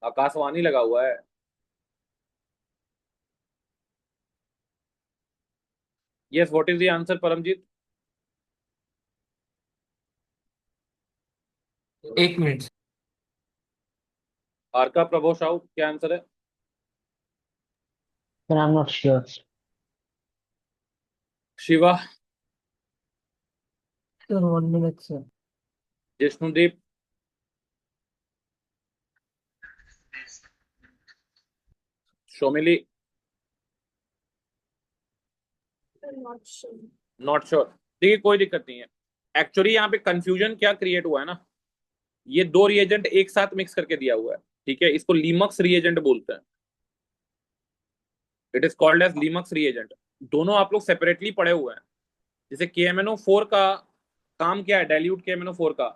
आकाशवाणी लगा हुआ है। Yes, what is the answer Paramjeet? एक मिनट। आर का प्रभो साहू क्या आंसर है? Sir I am not sure. Shiva? Sir 1 minute sir. Jishnudeep? Shomili? Not sure. देखिए कोई दिक्कत नहीं है। एक्चुअली यहाँ पे कंफ्यूजन क्या क्रिएट हुआ है ना, ये दो रिएजेंट एक साथ मिक्स करके दिया हुआ है। ठीक है, इसको लीमक्स रिएजेंट बोलते हैं। It is called as Lemieux reagent. दोनों आप लोग सेपरेटली पढ़े हुए हैं। जैसे KMnO4 का काम क्या है, डाइल्यूट KMnO4 का?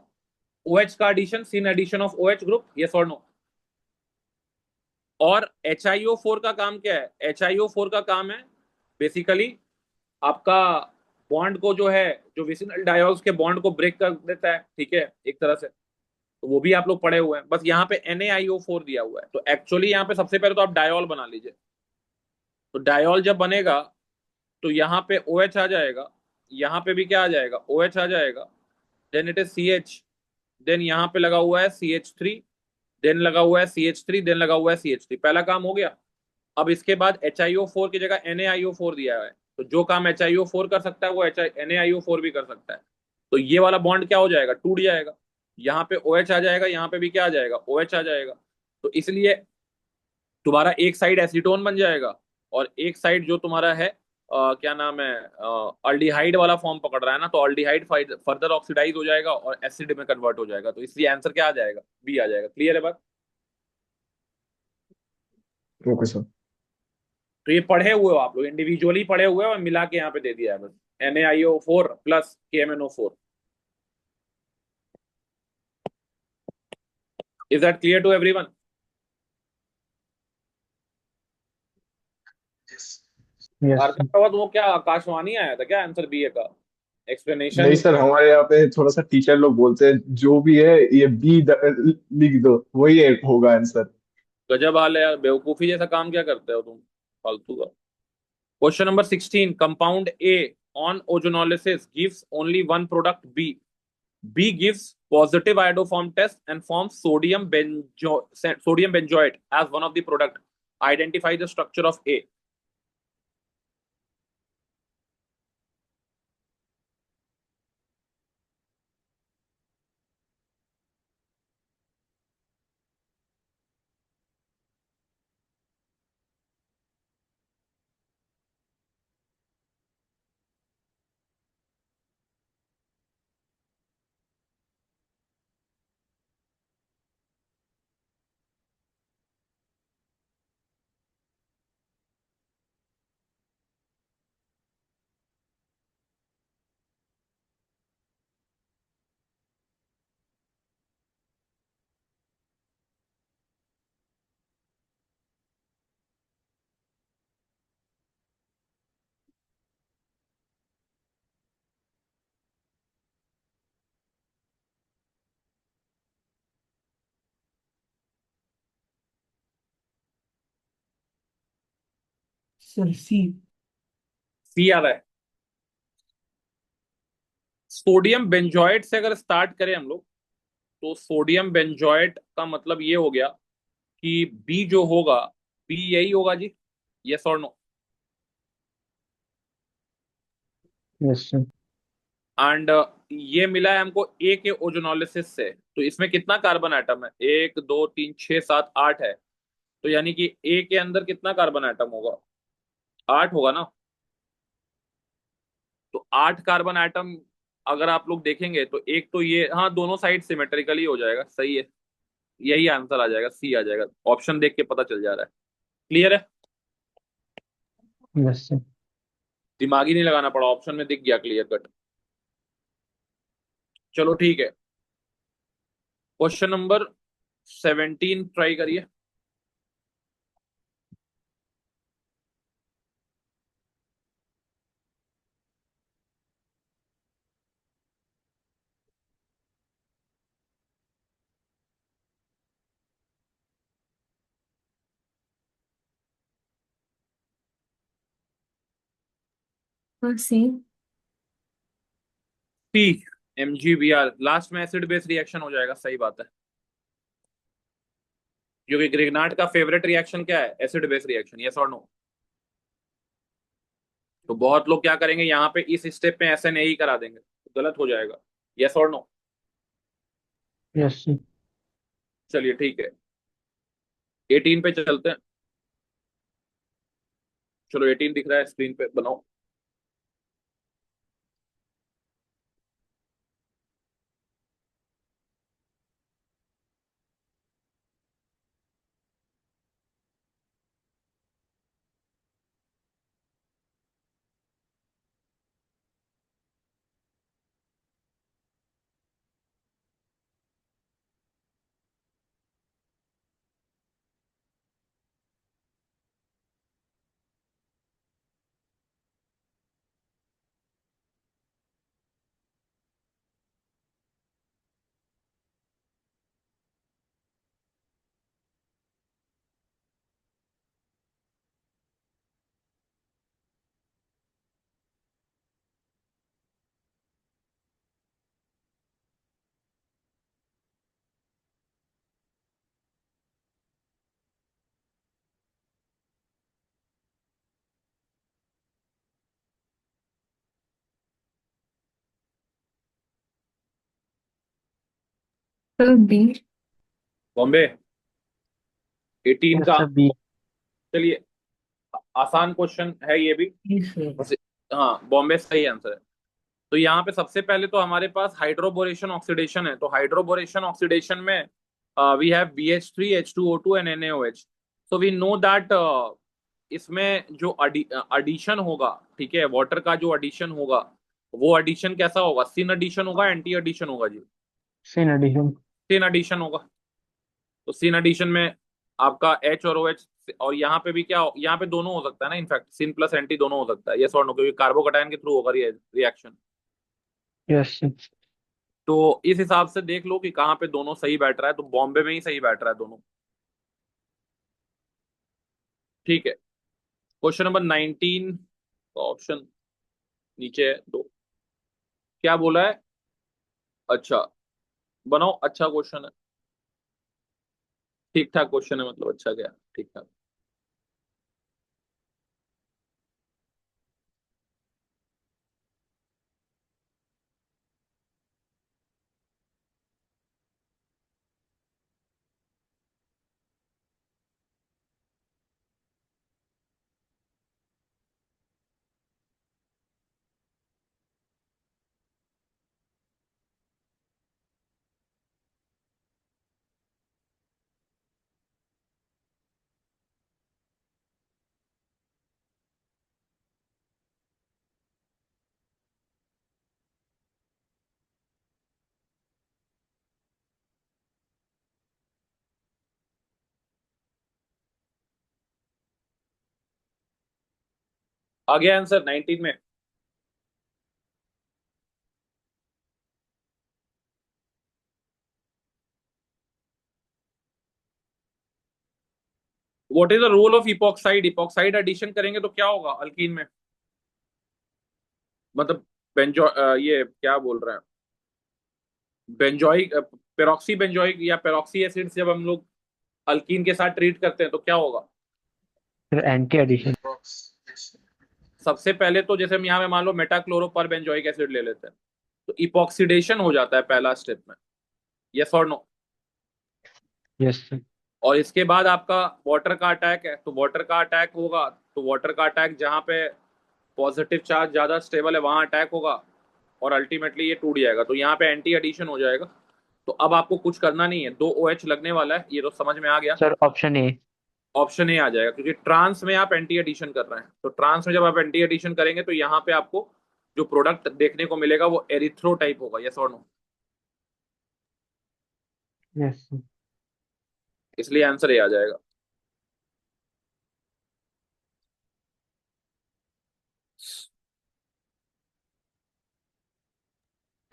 OH का addition, syn addition of OH group, yes और नो? और HiO4 का काम क्या है? HiO4 का काम है बेसिकली आपका बॉन्ड को जो है, जो विसिनल डायोल्स के बॉन्ड को ब्रेक कर देता है। ठीक है, एक तरह से तो वो भी आप लोग पढ़े हुए हैं। बस यहाँ पे NaIO4 दिया हुआ है, तो एक्चुअली यहाँ पे सबसे पहले तो आप डायोल बना लीजिए। तो डायोल जब बनेगा तो यहाँ पे OH आ जाएगा, यहाँ पे भी क्या आ जाएगा, OH आ जाएगा। Then it is CH। Then यहाँ पे लगा हुआ है CH3। देन लगा हुआ है CH3, देन लगा हुआ है CH3। पहला काम हो गया। अब इसके बाद HiO4 की जगह NaIO4 दिया है, तो जो काम HiO4 कर सकता है वो NaIO4 भी कर सकता है। तो ये वाला बॉन्ड क्या हो जाएगा, टूट जाएगा। यहाँ पे OH आ जाएगा, यहाँ पे भी क्या आ जाएगा, OH आ जाएगा। तो इसलिए तुम्हारा एक साइड एसीटोन बन जाएगा, और एक साइड जो तुम्हारा है क्या नाम है, अल्डिहाइड वाला फॉर्म पकड़ रहा है ना, तो अल्डिहाइड फर्दर ऑक्सीडाइज हो जाएगा और एसिड में कन्वर्ट हो जाएगा। तो इसलिए आंसर क्या आ जाएगा, बी आ जाएगा। क्लियर है बात? Okay sir. तो ये पढ़े हुए हो आप लोग, इंडिविजुअली पढ़े हुए हो और मिला के यहाँ पे दे दिया है बस। NaIO4 plus KMnO4। Is that clear to everyone? Yes Arka Prabhat, वो क्या आकाशवाणी आया था क्या आंसर बी का नहीं एक्सप्लेनेशन? सर, हमारे यहाँ पे थोड़ा सा टीचर लोग बोलते हैं जो भी है ये बी लिख दो, वही होगा आंसर। गजब हाल है यार, बेवकूफी जैसा काम क्या करते हो तुम, फालतू का। Question number 16, compound A on ozonolysis gives only one product B. B gives positive iodoform test and forms sodium benzoate as one of the product. Identify the structure of A. Sir C. C आ रहा है। सोडियम बेंजोएट से अगर स्टार्ट करें हम लोग, तो सोडियम बेंजोएट का मतलब ये हो गया कि बी जो होगा, बी यही होगा जी। यस और नो? Yes sir. एंड ये मिला है हमको ए के ओजोनोलिसिस से। तो इसमें कितना कार्बन एटम है, 1 2 3 6 7 8 है। तो यानी कि ए के अंदर कितना कार्बन एटम होगा, 8 होगा ना। तो 8 कार्बन एटम अगर आप लोग देखेंगे तो एक तो ये, हाँ दोनों साइड सिमेट्रिकली हो जाएगा, सही है, यही आंसर आ जाएगा, सी आ जाएगा, ऑप्शन देख के पता चल जा रहा है। क्लियर है, यस सर। दिमाग ही नहीं लगाना पड़ा, ऑप्शन में दिख गया क्लियर कट। चलो ठीक है, क्वेश्चन नंबर 17 ट्राई करिए। और सी। सी, MgBr, लास्ट में एसिड बेस रिएक्शन हो जाएगा, सही बात है, क्योंकि ग्रिग्नार्ड का फेवरेट रिएक्शन क्या है, एसिड बेस रिएक्शन, यस और नो। तो बहुत लोग क्या करेंगे यहाँ पे इस स्टेप में ऐसे नहीं करा देंगे, तो गलत हो जाएगा, यस और नो। Yes sir. चलिए ठीक है, 18 पे चलते हैं। चलो 18 दिख रहा है स्क्रीन पे, बनाओ। तो बी। बॉम्बे 18 यस का, सर बी। चलिए आसान क्वेश्चन है ये भी, बस। हाँ बॉम्बे सही आंसर है। तो यहाँ पे सबसे पहले तो हमारे पास हाइड्रोबोरेशन ऑक्सीडेशन है, तो हाइड्रोबोरेशन ऑक्सीडेशन में we have BH3 H2O2 and NaOH। So we know that इसमें जो एडिशन होगा, ठीक है, वाटर का जो एडिशन होगा, वो एडिशन कैसा होगा, सिन एडिशन होगा, एंटी एडिशन होगा जी, सिन एडिशन। सिन एडिशन होगा। तो सिन एडिशन में आपका H और OH, और यहाँ पे भी क्या, यहाँ पे दोनों हो सकता है ना, इनफैक्ट सिन प्लस एंटी दोनों हो सकता है, यस और नो, क्योंकि कार्बोकटायन के थ्रू होगा रिएक्शन। Yes sir. तो इस हिसाब से देख लो कि कहाँ पे दोनों सही बैठ रहा है, तो बॉम्बे में ही सही बैठ रहा है दोनों। ठीक है, क्वेश्चन नंबर 19 का ऑप्शन नीचे है दो, क्या बोला है, अच्छा बनाओ, अच्छा क्वेश्चन है, ठीक ठाक क्वेश्चन है, मतलब अच्छा क्या, ठीक ठाक। आ गया आंसर 19 में। What is the role of epoxide, epoxide addition करेंगे तो क्या होगा अल्कीन में, मतलब बेंजो ये क्या बोल रहे हैं, बेंजोइक, पेरोक्सी बेंजोइक या पेरोक्सी एसिड जब हम लोग अल्कीन के साथ ट्रीट करते हैं तो क्या होगा। फिर एंटी एडिशन। Epoxidation. सबसे पहले तो जैसे हम यहाँ पे मान लो मेटाक्लोरो पर बेंजोइक एसिड ले लेते हैं, तो इपॉक्सीडेशन हो जाता है पहला स्टेप में, यस और नो। Yes sir. और इसके बाद आपका वाटर का अटैक है, तो वाटर का अटैक होगा, तो वाटर का अटैक जहाँ पे पॉजिटिव चार्ज ज्यादा स्टेबल है वहां अटैक होगा, और अल्टीमेटली ये टूट जाएगा, तो यहाँ पे एंटी एडिशन हो जाएगा। तो अब आपको कुछ करना नहीं है, 2 OH लगने वाला है, ये तो समझ में आ गया। Sir option A. Option A आ जाएगा, क्योंकि ट्रांस में आप एंटी एडिशन कर रहे हैं, तो ट्रांस में जब आप एंटी एडिशन करेंगे तो यहाँ पे आपको जो प्रोडक्ट देखने को मिलेगा वो एरिथ्रो टाइप होगा, यस और नो? Yes sir. इसलिए आंसर ए आ जाएगा।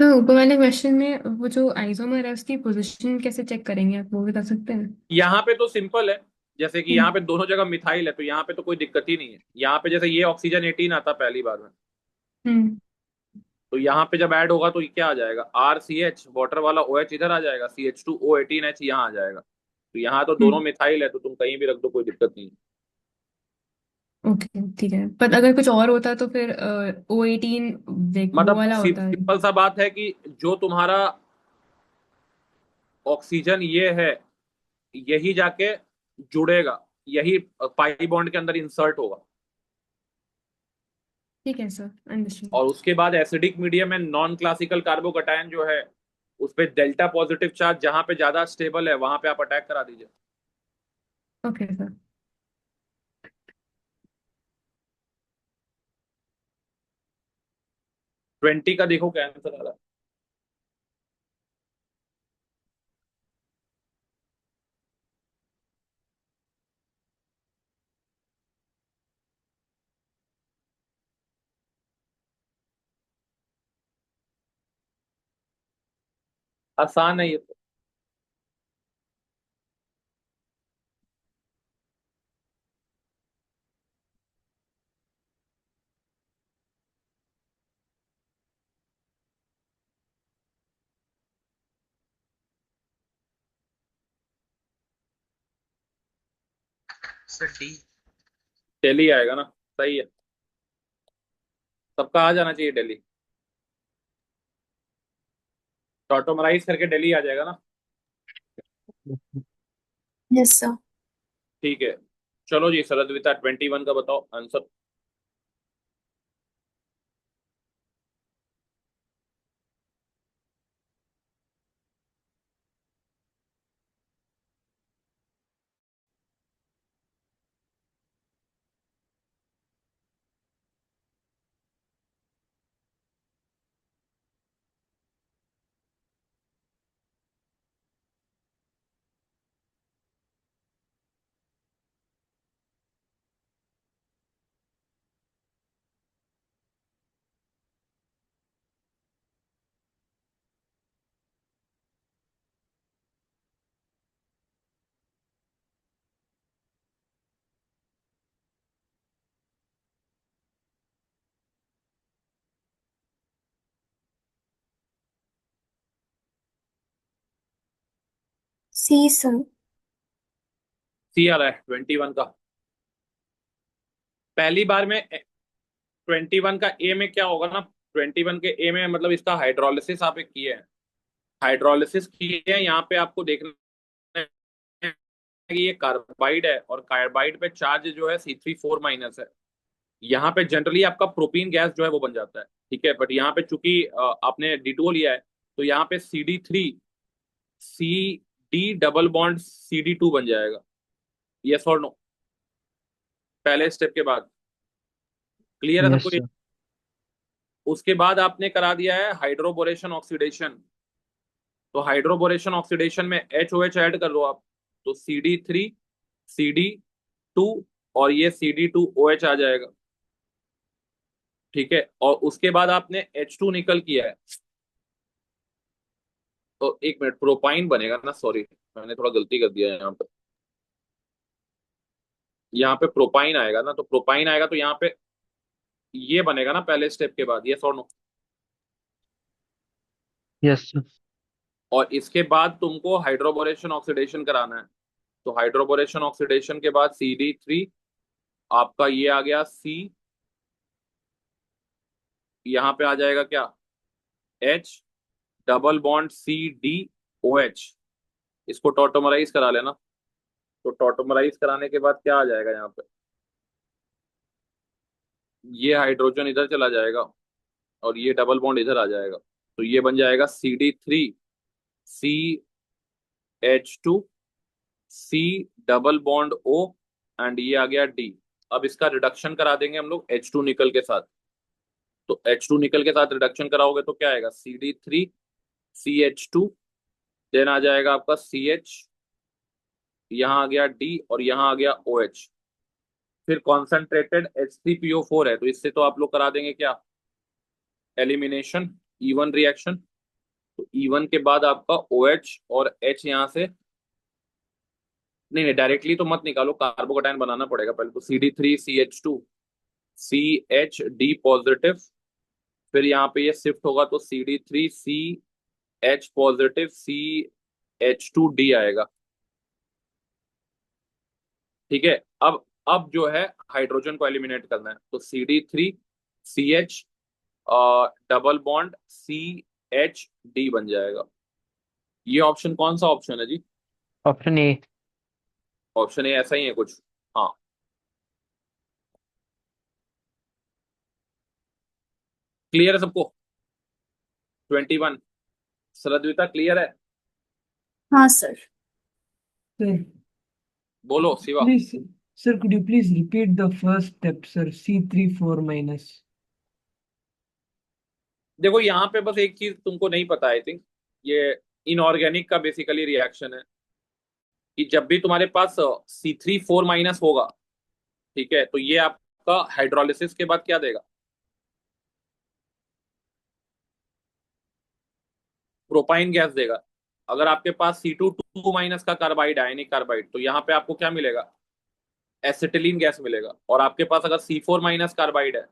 तो ऊपर वाले क्वेश्चन में वो जो आइसोमर है उसकी पोजीशन कैसे चेक करेंगे, आप वो बता सकते हैं? यहाँ पे तो सिंपल है, जैसे कि यहाँ हम्म। पे दोनों जगह मिथाइल है, तो यहाँ पे तो कोई दिक्कत ही नहीं है। यहाँ पे जैसे ये ऑक्सीजन 18 आता पहली बार में, हम्म। तो यहाँ पे जब ऐड होगा तो ये क्या आ जाएगा, RCH, वाटर वाला OH इधर आ जाएगा, CH2O18H यहाँ आ जाएगा। तो यहाँ तो दोनों हम्म। मिथाइल है, तो तुम कहीं भी रख दो, कोई दिक्कत नहीं है। ओके ठीक है, पर अगर कुछ और होता तो फिर O18 देख वो मतलब वाला होता है। सिंपल सा बात है कि जो तुम्हारा ऑक्सीजन ये है, यही जाके जुड़ेगा, यही पाई बॉन्ड के अंदर इंसर्ट होगा, ठीक है सर, अंडरस्टूड। और उसके बाद एसिडिक मीडियम में नॉन क्लासिकल कार्बोकटायन जो है उस पे डेल्टा पॉजिटिव चार्ज जहां पे ज्यादा स्टेबल है वहां पे आप अटैक करा दीजिए। Okay sir. 20 का देखो क्या आंसर आ रहा है। आसान है ये तो। Sir D. दिल्ली आएगा ना, सही है, सबका आ जाना चाहिए दिल्ली, तो ऑटोमराइज करके दिल्ली आ जाएगा ना। Yes sir. ठीक है, चलो जी सरद्विता 21 का बताओ आंसर। सी सर। सी आ रहा है 21 का। पहली बार में 21 का ए में क्या होगा ना, 21 के ए में मतलब इसका हाइड्रोलिसिस आप एक किए हैं, हाइड्रोलिसिस किए हैं, यहाँ पे आपको देखना है कि ये कार्बाइड है, और कार्बाइड पे चार्ज जो है C3 4- है। यहाँ पे जनरली आपका प्रोपीन गैस जो है वो बन जाता है, ठीक है, बट यहाँ पे चूंकि आपने D2 लिया है, तो यहाँ पे CD3 CD double bond CD2 बन जाएगा, यस और नो, पहले स्टेप के बाद। क्लियर है यस सबको ये? सर। उसके बाद आपने करा दिया है हाइड्रोबोरेशन ऑक्सीडेशन, तो हाइड्रोबोरेशन ऑक्सीडेशन में HOH ऐड कर दो आप, तो CD3 CD2, और ये CD2OH आ जाएगा, ठीक है, और उसके बाद आपने H2 निकल किया है, तो एक मिनट, प्रोपाइन बनेगा ना, सॉरी मैंने थोड़ा गलती कर दिया है यहाँ पे, यहाँ पे प्रोपाइन आएगा ना, तो प्रोपाइन आएगा तो यहाँ पे ये बनेगा ना पहले स्टेप के बाद, यस और नो? Yes sir. और इसके बाद तुमको हाइड्रोबोरेशन ऑक्सीडेशन कराना है, तो हाइड्रोबोरेशन ऑक्सीडेशन के बाद CD3, आपका ये आ गया C, यहाँ पे आ जाएगा क्या, H double bond CD OH, इसको टॉटोमराइज करा लेना, तो टॉटोमराइज कराने के बाद क्या आ जाएगा यहाँ पे, ये हाइड्रोजन इधर चला जाएगा, और ये डबल बॉन्ड इधर आ जाएगा, तो ये बन जाएगा CD3CH2 C double bond O and ये आ गया D। अब इसका रिडक्शन करा देंगे हम लोग H2 निकल के साथ। तो H2 निकल के साथ रिडक्शन कराओगे तो क्या आएगा, CD3CH2, देन आ जाएगा आपका CH, यहाँ आ गया D और यहाँ आ गया OH। फिर कॉन्सेंट्रेटेड H3PO4 है, तो इससे तो आप लोग करा देंगे क्या, एलिमिनेशन, E1 रिएक्शन। तो E1 के बाद आपका OH और H यहाँ से, नहीं नहीं डायरेक्टली तो मत निकालो, कार्बोकैटायन बनाना पड़ेगा पहले। तो CD3CH2 CHD पॉजिटिव, फिर यहाँ पे ये शिफ्ट होगा तो CD3CH पॉजिटिव CH2D आएगा। ठीक है, अब जो है हाइड्रोजन को एलिमिनेट करना है, तो CD3CH डबल बॉन्ड CHD बन जाएगा। ये ऑप्शन कौन सा ऑप्शन है जी, ऑप्शन ए। ऑप्शन ए ऐसा ही है कुछ। हाँ, क्लियर है सबको, 21, सरद्विता क्लियर है, हाँ सर। Sir, बोलो Shiva. please, sir, could you please repeat the first step, sir? C34 minus. देखो यहाँ पे बस एक चीज तुमको नहीं पता, आई थिंक ये इनऑर्गेनिक का बेसिकली रिएक्शन है कि जब भी तुम्हारे पास C3 4 होगा, ठीक है, तो ये आपका हाइड्रोलिसिस के बाद क्या देगा, प्रोपाइन गैस देगा। अगर आपके पास C2 2 का कार्बाइड, आयनिक कार्बाइड, तो यहाँ पे आपको क्या मिलेगा, एसिटिलीन गैस मिलेगा। और आपके पास अगर C4 कार्बाइड है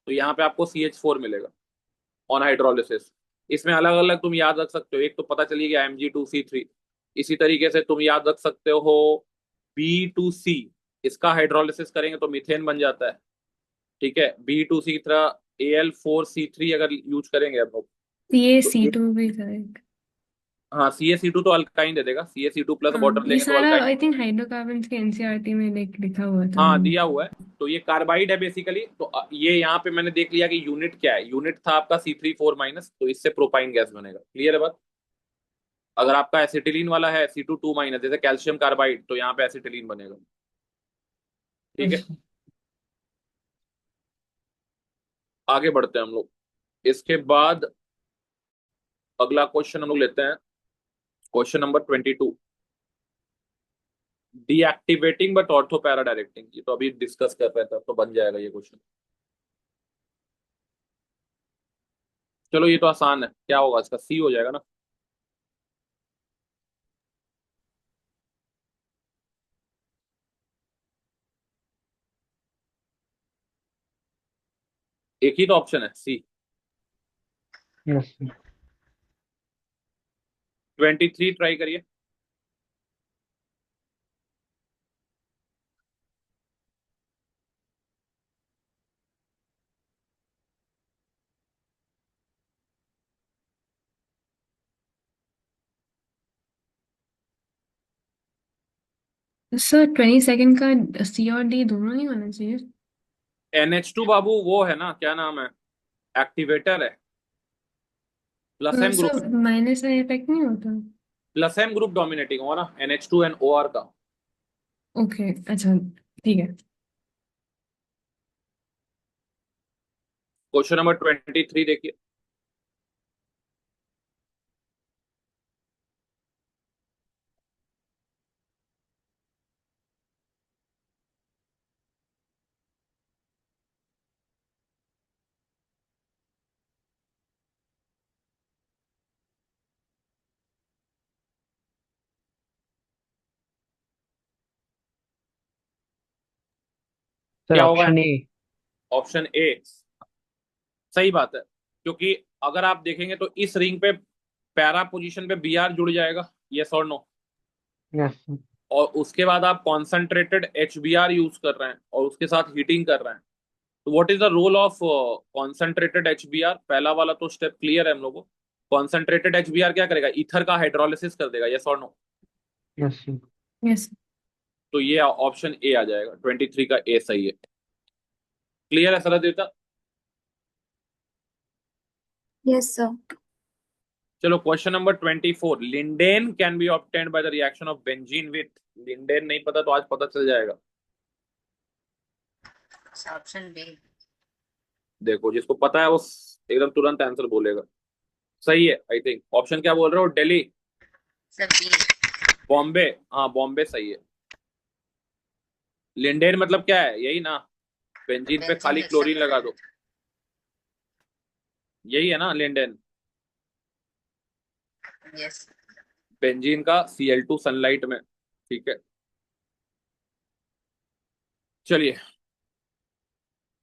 तो यहाँ पे आपको CH4 मिलेगा ऑन हाइड्रोलिसिस। इसमें अलग अलग तुम याद रख सकते हो, एक तो पता चली गया Mg2C3, इसी तरीके से तुम याद रख सकते हो B2C, इसका हाइड्रोलिसिस करेंगे तो मीथेन बन जाता है। ठीक है, B2C की तरह Al4C3 अगर यूज करेंगे हम लोग ये तो C2 भी था एक। हाँ CaC2 तो अल्काइन दे देगा, CaC2 प्लस हाँ, वाटर ये लेंगे तो सारा अल्काइन। आई थिंक हाइड्रोकार्बन्स के एनसीईआरटी में लिखा हुआ था। हाँ दिया हुआ है, तो ये कार्बाइड है बेसिकली। तो ये यहाँ पे मैंने देख लिया कि यूनिट क्या है, यूनिट था आपका C3 4 तो इससे प्रोपाइन गैस बनेगा। क्लियर है बात। अगर आपका एसिटिलीन वाला है C2 2 जैसे कैल्शियम कार्बाइड, तो यहाँ पे एसिटिलीन बनेगा। ठीक है, Yes, sir. आगे बढ़ते हैं हम लोग। इसके बाद अगला क्वेश्चन हम लोग लेते हैं, question number 22, deactivating but ortho para directing. ये तो अभी डिस्कस कर रहे थे, तो बन जाएगा ये क्वेश्चन। चलो ये तो आसान है, क्या होगा इसका, सी हो जाएगा ना। एक ही तो ऑप्शन है सी। Yes sir. 23 ट्राई करिए। सर 22 का सी और डी दोनों ही होना चाहिए। NH2 बाबू वो है ना, क्या नाम है, एक्टिवेटर है, plus M group, sir minus का इफेक्ट नहीं होता। प्लस एम ग्रुप डोमिनेटिंग होगा ना NH2 एंड OR का। ओके, अच्छा, ठीक है। क्वेश्चन नंबर 23 देखिए। सर क्या होगा, ऑप्शन ए। ऑप्शन ए सही बात है, क्योंकि अगर आप देखेंगे तो इस रिंग पे पैरा पोजीशन पे Br जुड़ जाएगा, यस और नो। Yes sir. और उसके बाद आप कॉन्सेंट्रेटेड HBr यूज कर रहे हैं और उसके साथ हीटिंग कर रहे हैं। तो what is the role of concentrated HBr, पहला वाला तो स्टेप क्लियर है हम लोगों को। कॉन्सेंट्रेटेड HBr क्या करेगा, ईथर का हाइड्रोलिसिस कर देगा, यस और नो। Yes sir. यस। तो ये ऑप्शन ए आ जाएगा, 23 का ए सही है। क्लियर है सरल देवता। Yes, sir. चलो question number 24, lindane can be obtained by the reaction of benzene with, lindane नहीं पता तो आज पता चल जाएगा। Option B. देखो जिसको पता है वो एकदम तुरंत आंसर बोलेगा। सही है आई थिंक। ऑप्शन क्या बोल रहे हो? Delhi, sir B. बॉम्बे? हाँ बॉम्बे सही है। लिंडेन मतलब क्या है? यही ना, बेंजीन पे बेंजीन खाली मिक्सर क्लोरीन लगा करना। दो, यही है ना लिंडेन। यस। बेंजीन का Cl2 सनलाइट में। ठीक है चलिए,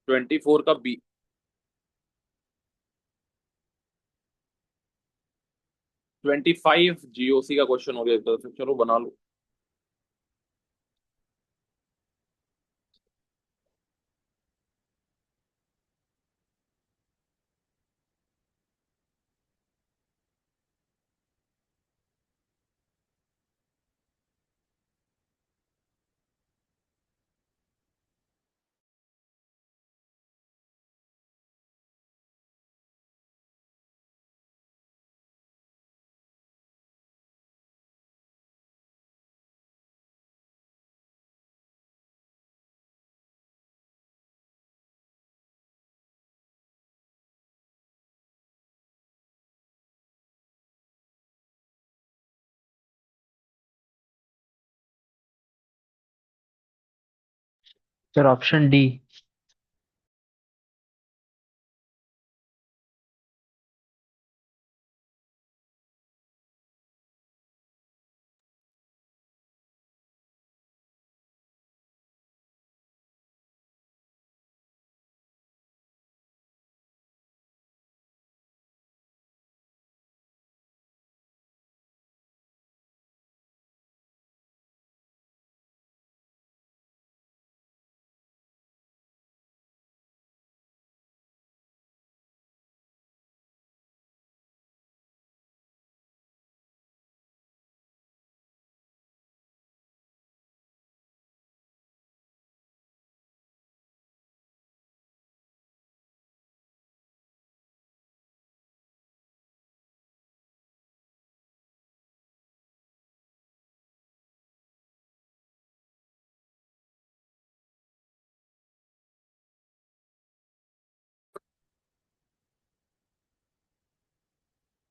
24 का बी। 25 जीओसी का क्वेश्चन हो गया एक तरह से, चलो बना लो। Sir option D.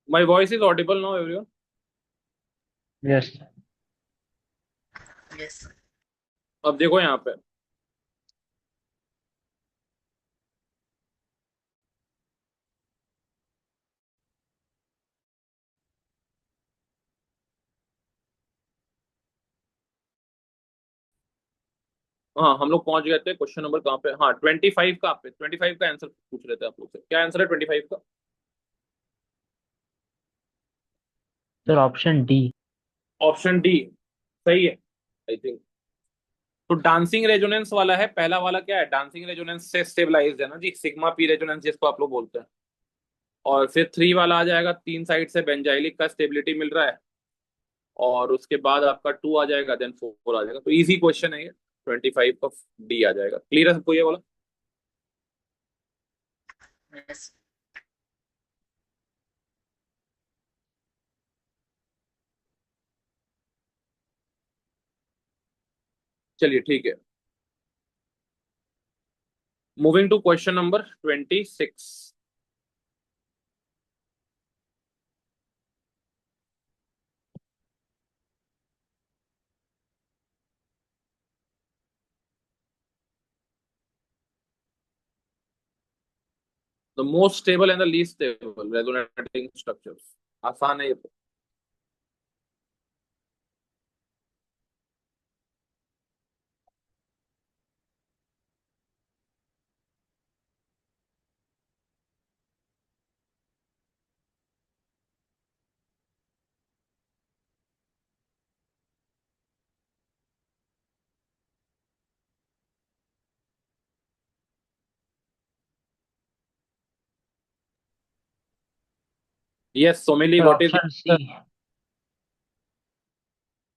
My voice is audible now everyone? Yes. Yes. अब देखो यहाँ पे, हाँ हम लोग पहुंच गए थे क्वेश्चन नंबर कहाँ पे, हाँ 25 का। पे 25 का आंसर पूछ रहे थे आप लोग से, क्या आंसर है 25 का? Sir option D. Option D सही है आई थिंक। तो डांसिंग रेजोनेंस वाला है पहला वाला, क्या है? डांसिंग रेजोनेंस से स्टेबलाइज्ड है ना जी, सिग्मा पी रेजोनेंस जिसको आप लोग बोलते हैं। और फिर 3 वाला आ जाएगा, तीन साइड से बेंजाइलिक का स्टेबिलिटी मिल रहा है। और उसके बाद आपका 2 आ जाएगा, देन 4 आ जाएगा। तो इजी क्वेश्चन है ये, 25 का डी आ जाएगा। क्लियर है सबको ये वाला? यस। चलिए ठीक है, moving to question number 26। The most stable and the least stable resonating structures. आसान है ये तो। Yes Somili, sir what is option C.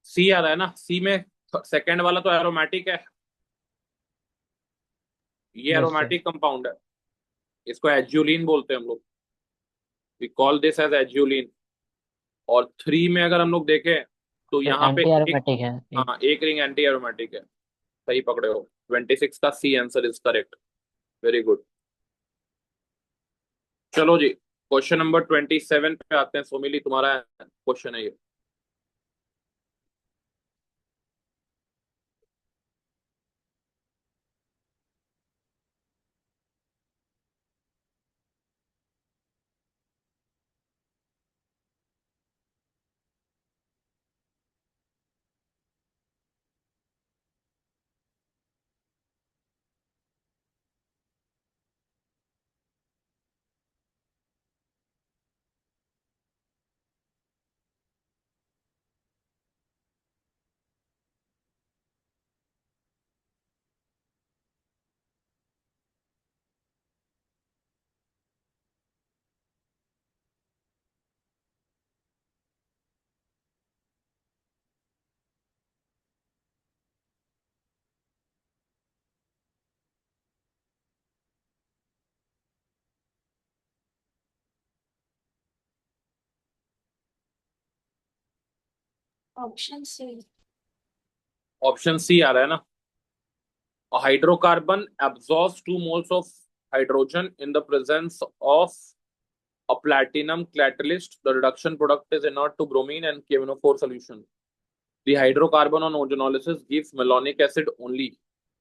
C आ रहा है ना? सी में सेकंड वाला तो एरोमेटिक है, ये यस सर। एरोमेटिक कंपाउंड है, इसको एज्यूलिन बोलते हैं हम लोग। We call this as azulene. और 3 में अगर हम लोग देखें तो सर यहाँ पे एंटी एक, एरोमेटिक है एक। हाँ एक रिंग एंटी एरोमेटिक है। सही पकड़े हो, 26 का C answer is correct. Very good. चलो जी, क्वेश्चन नंबर 27 पे आते हैं। सोमिली तुम्हारा क्वेश्चन है ये। Option C. ऑप्शन सी आ रहा है ना। A hydrocarbon absorbs 2 moles of hydrogen in the presence of a platinum catalyst. The reduction product is inert to bromine and KMNO4 solution. The hydrocarbon on ozonolysis gives malonic acid only.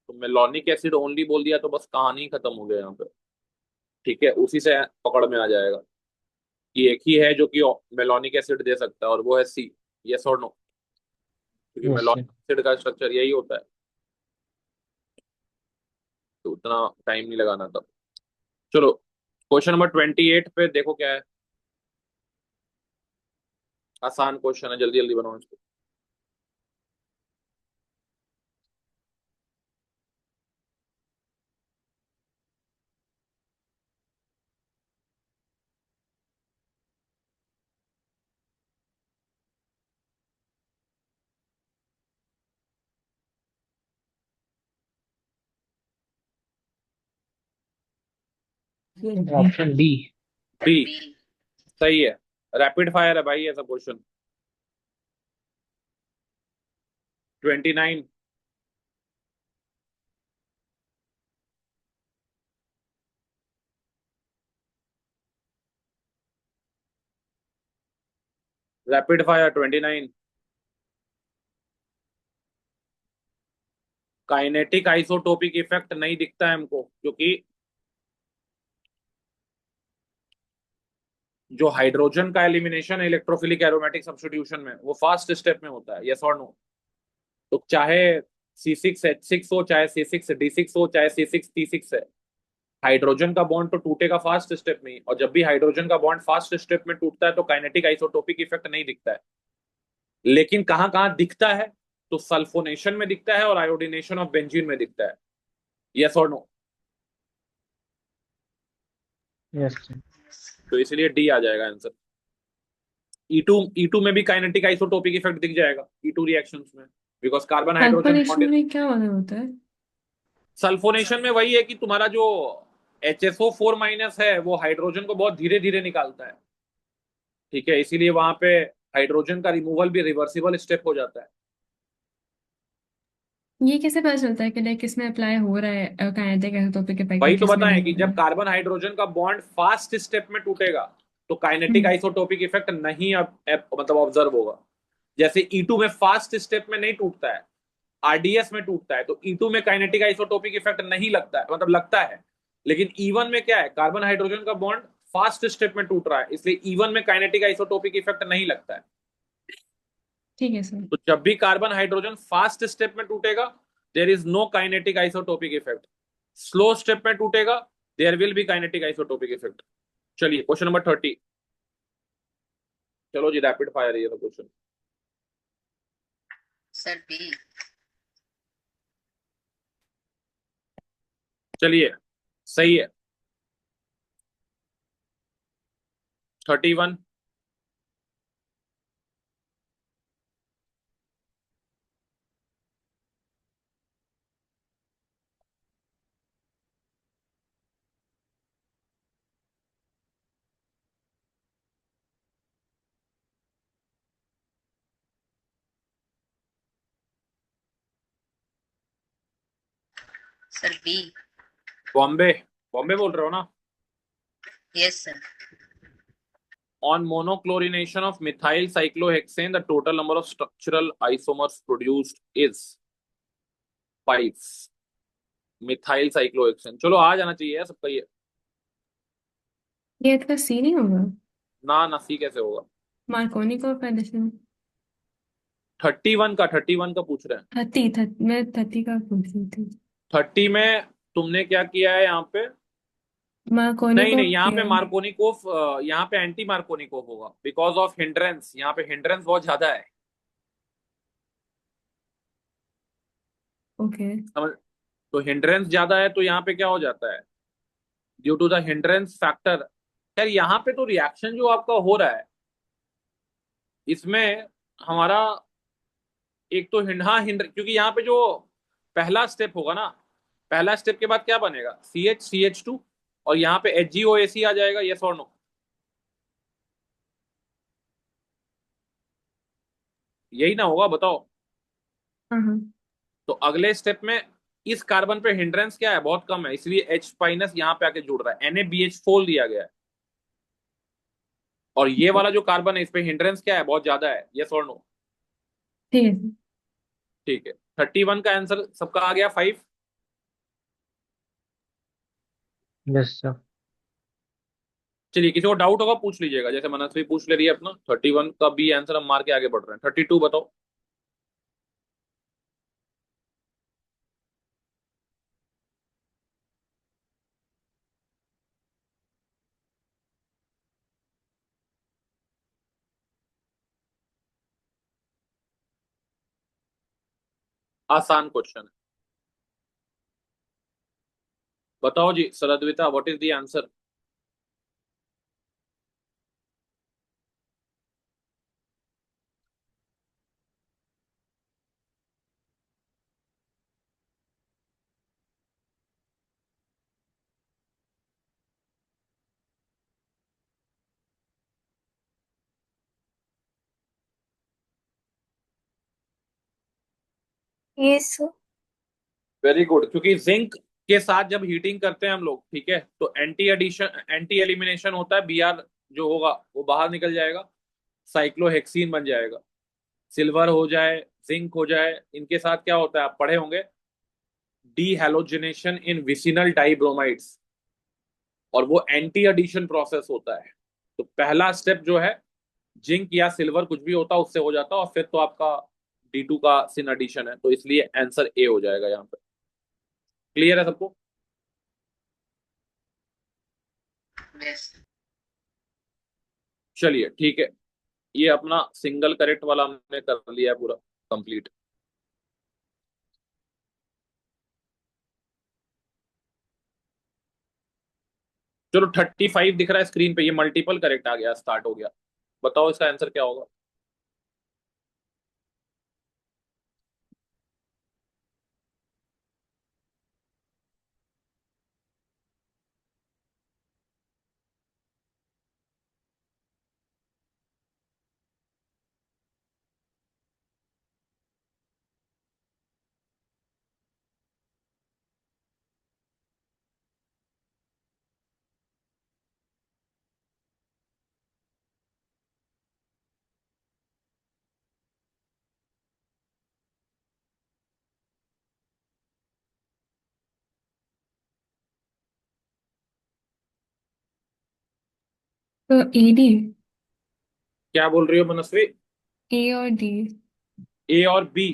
तो मेलोनिक एसिड ओनली बोल दिया तो बस कहानी खत्म हो गया यहाँ पे। ठीक है, उसी से पकड़ में आ जाएगा कि एक ही है जो कि मेलोनिक एसिड दे सकता है, और वो है सी। यस और नो? क्योंकि यस मेलोनिक सर। एसिड का स्ट्रक्चर यही होता है, तो उतना टाइम नहीं लगाना था। चलो, क्वेश्चन नंबर 28 पे देखो क्या है। आसान क्वेश्चन है, जल्दी जल्दी बनाओ इसको। Sir, B. Option D. B सही है। रैपिड फायर है भाई ये सब क्वेश्चन। 29। Rapid fire 29। Kinetic isotopic effect नहीं दिखता है हमको, क्योंकि जो हाइड्रोजन का एलिमिनेशन है इलेक्ट्रोफिलिक एरोमेटिक सब्स्टिट्यूशन में, वो फास्ट स्टेप में होता है। यस और नो? तो चाहे C6H6 हो, चाहे C6D6 हो, चाहे C6T6 है, हाइड्रोजन का बॉन्ड तो टूटेगा फास्ट स्टेप में ही। और जब भी हाइड्रोजन का बॉन्ड फास्ट स्टेप में टूटता है तो काइनेटिक आइसोटोपिक इफेक्ट नहीं दिखता है। लेकिन कहां कहां दिखता है? तो सल्फोनेशन में दिखता है और आयोडीनेशन ऑफ बेंजीन में दिखता है। यस और नो? Yes sir. तो इसलिए डी आ जाएगा आंसर। E2 में भी काइनेटिक आइसोटोपिक इफेक्ट दिख जाएगा E2 रिएक्शंस में, because carbon hydrogen bond. Sulphonation में क्या वाला होता है? सल्फोनेशन में वही है कि तुम्हारा जो HSO4- है वो हाइड्रोजन को बहुत धीरे धीरे निकालता है। ठीक है, इसीलिए वहां पे हाइड्रोजन का रिमूवल भी रिवर्सिबल स्टेप हो जाता है। ये कैसे पता चलता है कि लाइक किसमें अप्लाई हो रहा है काइनेटिक आइसोटोपिक इफेक्ट वही और तो किसमें बताएं नहीं कि हो रहा जब है? कार्बन हाइड्रोजन का बॉन्ड फास्ट स्टेप में टूटेगा तो काइनेटिक हम्म। आइसोटोपिक इफेक्ट नहीं मतलब ऑब्जर्व होगा। जैसे E2 में फास्ट स्टेप में नहीं टूटता है, RDS में टूटता है, तो E2 में काइनेटिक आइसोटोपिक इफेक्ट नहीं लगता है, मतलब लगता है। लेकिन E1 में क्या है, कार्बन हाइड्रोजन का बॉन्ड फास्ट स्टेप में टूट रहा है, इसलिए E1 में काइनेटिक आइसोटोपिक इफेक्ट नहीं लगता है। ठीक है सर। तो जब भी कार्बन हाइड्रोजन फास्ट स्टेप में टूटेगा, there is no kinetic isotopic effect. Slow step में टूटेगा, there will be kinetic isotopic effect. चलिए, क्वेश्चन नंबर 30। चलो जी, रैपिड फायर है ये तो क्वेश्चन। Sir B. चलिए, सही है। 31। Sir B. बॉम्बे, बॉम्बे बोल रहे हो ना? Yes sir. On monochlorination of methyl cyclohexane, the total number of structural isomers produced is 5. Methyl cyclohexane, चलो आ जाना चाहिए यार सबका ये। ये इसका सी नहीं होगा? ना ना, सी कैसे होगा? Markovnikov addition. 31 का पूछ रहे हैं। 30 मैं 30 का पूछ रही थी। 30 में तुमने क्या किया है यहाँ पे? नहीं मार्कोनिकॉफ नहीं, यहाँ पे किया। मार्कोनिकोफ, यहाँ पे एंटी मार्कोनिकोफ होगा बिकॉज ऑफ हिंड्रेंस। यहाँ पे हिंड्रेंस बहुत ज्यादा है, ओके। समझ? तो हिंड्रेंस ज्यादा है तो यहाँ पे क्या हो जाता है, due to the hindrance factor. यार यहाँ पे तो रिएक्शन जो आपका हो रहा है इसमें हमारा एक तो हाँ हिंड्र, क्योंकि यहाँ पे जो पहला स्टेप होगा ना, पहला स्टेप के बाद क्या बनेगा, CH2, और यहाँ पे HgOAc आ जाएगा, यस और नो? यही ना होगा, बताओ। हाँ हाँ। तो अगले स्टेप में इस कार्बन पे हिंड्रेंस क्या है, बहुत कम है, इसलिए H- यहाँ पे आके जुड़ रहा है, NaBH4 दिया गया है। और ये वाला जो कार्बन है इस पे हिंड्रेंस क्या है, बहुत ज्यादा है, यस और नो? ठीक है सर। ठीक है, 31 का आंसर सबका आ गया 5। Yes sir. चलिए, किसी को डाउट होगा पूछ लीजिएगा, जैसे मनस्वी पूछ ले रही है अपना। 31 का बी आंसर हम मार के आगे बढ़ रहे हैं। 32 बताओ। आसान क्वेश्चन है, बताओ जी सरद्विता, व्हाट इज द आंसर? ये सो वेरी गुड, क्योंकि जिंक के साथ जब हीटिंग करते हैं हम लोग, ठीक है, तो एंटी एलिमिनेशन होता है, Br जो होगा वो बाहर निकल जाएगा, साइक्लोहेक्सीन बन जाएगा। सिल्वर हो जाए, जिंक हो जाए, इनके साथ क्या होता है आप पढ़े होंगे, डी हैलोजिनेशन इन विसिनल डाइब्रोमाइड्स, और वो एंटी एडिशन प्रोसेस होता है। तो पहला स्टेप जो है, जिंक या सिल्वर कुछ भी होता है उससे हो जाता है, और फिर तो आपका D2 का सिन एडिशन है, तो इसलिए आंसर ए हो जाएगा यहाँ पे। क्लियर है सबको? यस। चलिए ठीक है, ये अपना सिंगल करेक्ट वाला हमने कर लिया है पूरा कंप्लीट। चलो 35 दिख रहा है स्क्रीन पे, ये मल्टीपल करेक्ट आ गया, स्टार्ट हो गया। बताओ इसका आंसर क्या होगा? तो AD। क्या बोल रही हो मनस्वी? A और D। ए और बी?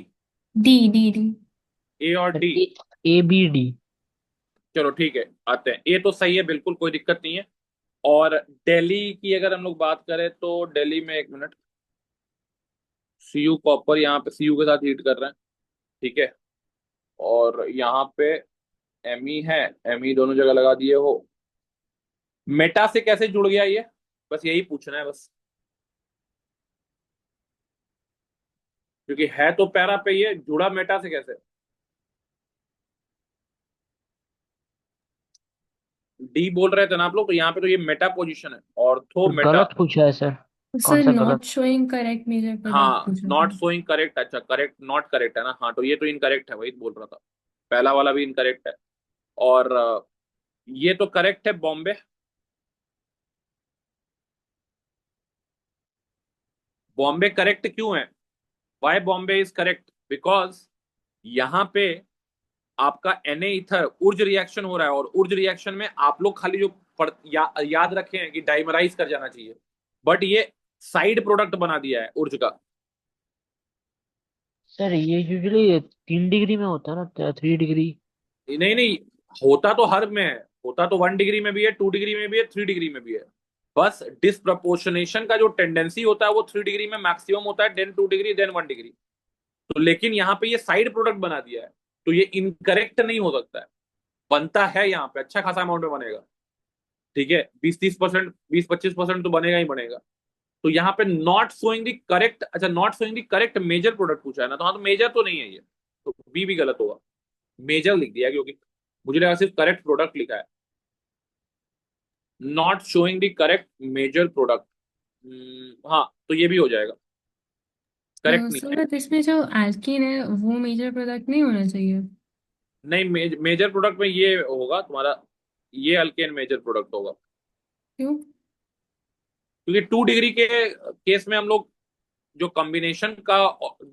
D। ए और सर डी? ABD। चलो ठीक है, आते हैं। ए तो सही है, बिल्कुल कोई दिक्कत नहीं है। और दिल्ली की अगर हम लोग बात करें तो दिल्ली में, एक मिनट, Cu कॉपर यहाँ पे Cu के साथ हीट कर रहे हैं, ठीक है, और यहाँ पे Me है, Me दोनों जगह लगा दिए हो। मेटा से कैसे जुड़ गया ये, बस यही पूछना है बस, क्योंकि है तो पैरा पे, ये जुड़ा मेटा से कैसे? डी बोल रहे थे ना आप लोग, तो यहाँ पे तो ये मेटा पोजीशन है, ऑर्थो सर मेटा। गलत पूछा है सर। कौन सर सा नॉट गलत? शोइंग करेक्ट मेजर पर आप हाँ, पूछ रहे नॉट थे। शोइंग करेक्ट, अच्छा करेक्ट नॉट करेक्ट है ना, हाँ, तो ये तो इनकरेक्ट है, वही तो बोल रहा था, पहला वाला भी इनकरेक्ट है। और ये तो करेक्ट है बॉम्बे। बॉम्बे करेक्ट क्यों है? Why Bombay is correct? Because यहां पे आपका Na ईथर ऊर्ज रिएक्शन हो रहा है, और ऊर्ज रिएक्शन में आप लोग खाली जो याद रखे हैं कि डाइमराइज कर जाना चाहिए, बट ये साइड प्रोडक्ट बना दिया है ऊर्ज का। सर ये यूजुअली 3 डिग्री में होता है ना, 3 डिग्री। नहीं नहीं, होता तो हर में है। होता तो 1 डिग्री में भी है, 2 डिग्री में भी है, 3 डिग्री में भी है। बस डिसप्रपोर्शनेशन का जो टेंडेंसी होता है वो 3 डिग्री में मैक्सिमम होता है, देन 2 डिग्री, देन 1 डिग्री। तो लेकिन यहाँ पे ये साइड प्रोडक्ट बना दिया है, तो ये इनकरेक्ट नहीं हो सकता है। बनता है यहाँ पे अच्छा खासा अमाउंट में बनेगा, ठीक है, 20-30%, 20-25% तो बनेगा ही बनेगा। तो यहाँ पे नॉट शोइंग द करेक्ट, अच्छा not showing the correct major product पूछा है ना, तो हाँ, तो मेजर तो नहीं है ये, तो बी भी गलत होगा। मेजर लिख दिया क्योंकि मुझे लगा सिर्फ करेक्ट प्रोडक्ट लिखा है, not showing the correct major product. हाँ, तो ये भी हो जाएगा, करेक्ट नहीं है। सर इसमें जो एल्कीन है वो मेजर प्रोडक्ट नहीं होना चाहिए? नहीं, मेजर प्रोडक्ट में ये होगा तुम्हारा, ये अल्केन मेजर प्रोडक्ट होगा। क्यों? क्योंकि 2 डिग्री के केस में हम लोग जो कॉम्बिनेशन का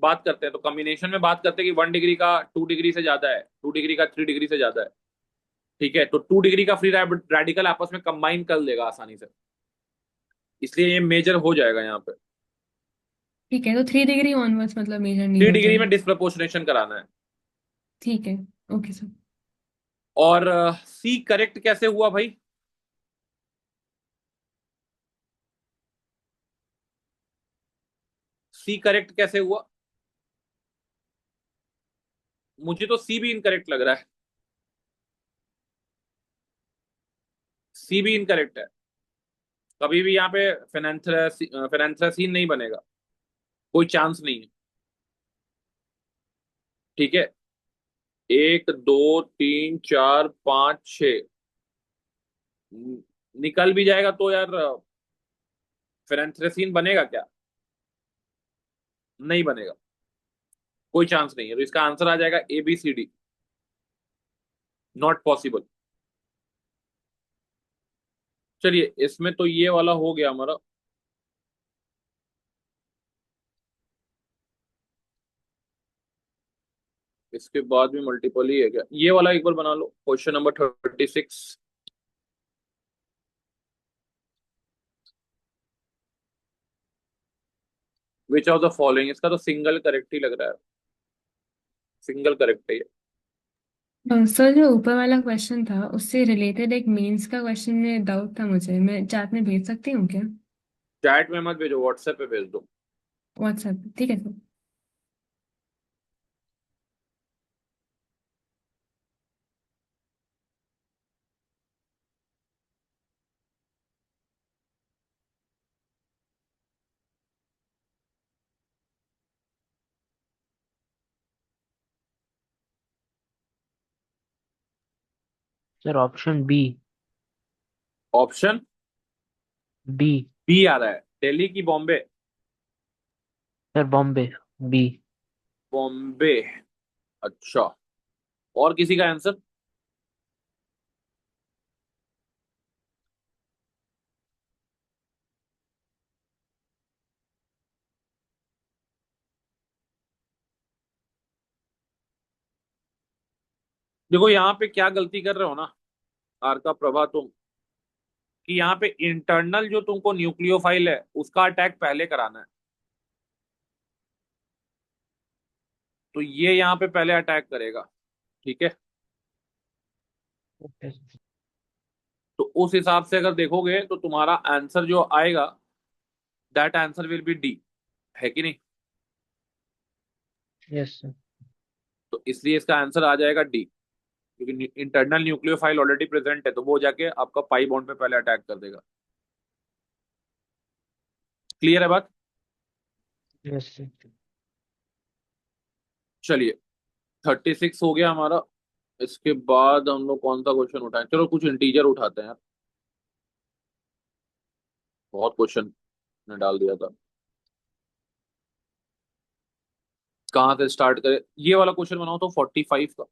बात करते हैं, तो कॉम्बिनेशन में बात करते हैं कि 1 डिग्री का 2 डिग्री से ज्यादा है, 2 डिग्री का 3 डिग्री से ज्यादा है, ठीक है, तो 2 डिग्री का फ्री रेडिकल आपस में कंबाइन कर लेगा आसानी से, इसलिए ये मेजर हो जाएगा यहाँ पे। ठीक है, तो 3 डिग्री ऑनवर्ड्स मतलब मेजर नहीं 3 डिग्री होता? में डिस्प्रपोर्शनेशन कराना है। ठीक है। Okay sir. और सी करेक्ट कैसे हुआ भाई? सी करेक्ट कैसे हुआ? मुझे तो सी भी इनकरेक्ट लग रहा है। सी भी इनकरेक्ट है। कभी भी यहाँ पे फेनेंथ्रेसीन नहीं बनेगा, कोई चांस नहीं है, ठीक है। 1 2 3 4 5 6 निकल भी जाएगा तो यार फेनेंथ्रेसीन बनेगा क्या? नहीं बनेगा, कोई चांस नहीं है, तो इसका आंसर आ जाएगा ABCD, नॉट पॉसिबल। चलिए, इसमें तो ये वाला हो गया हमारा। इसके बाद भी मल्टीपल ही है क्या? ये वाला एक बार बना लो, question number 36। Which of the following, इसका तो सिंगल करेक्ट ही लग रहा है, सिंगल करेक्ट है ये। सर जो ऊपर वाला क्वेश्चन था उससे रिलेटेड एक मेंस का क्वेश्चन में डाउट था मुझे, मैं चैट में भेज सकती हूँ क्या? चैट में मत भेजो, व्हाट्सएप पे भेज दो। व्हाट्सएप, ठीक है sir. Sir option B. Option B. B आ रहा है, दिल्ली की बॉम्बे? सर बॉम्बे। बी। बॉम्बे, अच्छा। और किसी का आंसर? देखो यहाँ पे क्या गलती कर रहे हो ना, आर का प्रभा तुम, कि यहाँ पे इंटरनल जो तुमको न्यूक्लियोफाइल है उसका अटैक पहले कराना है, तो ये यहाँ पे पहले अटैक करेगा, ठीक है। ओके। तो उस हिसाब से अगर देखोगे तो तुम्हारा आंसर जो आएगा, that answer will be D, है कि नहीं? Yes sir. तो इसलिए इसका आंसर आ जाएगा डी, क्योंकि इंटरनल न्यूक्लियोफाइल ऑलरेडी प्रेजेंट है, तो वो जाके आपका पाई बॉन्ड पे पहले अटैक कर देगा। क्लियर है बात? Yes sir. चलिए, 36 हो गया हमारा। इसके बाद हम लोग कौन सा क्वेश्चन उठाएं? चलो कुछ इंटीजर उठाते हैं यार, बहुत क्वेश्चन ने डाल दिया था। कहाँ से स्टार्ट करें? ये वाला क्वेश्चन बनाओ तो 45 का।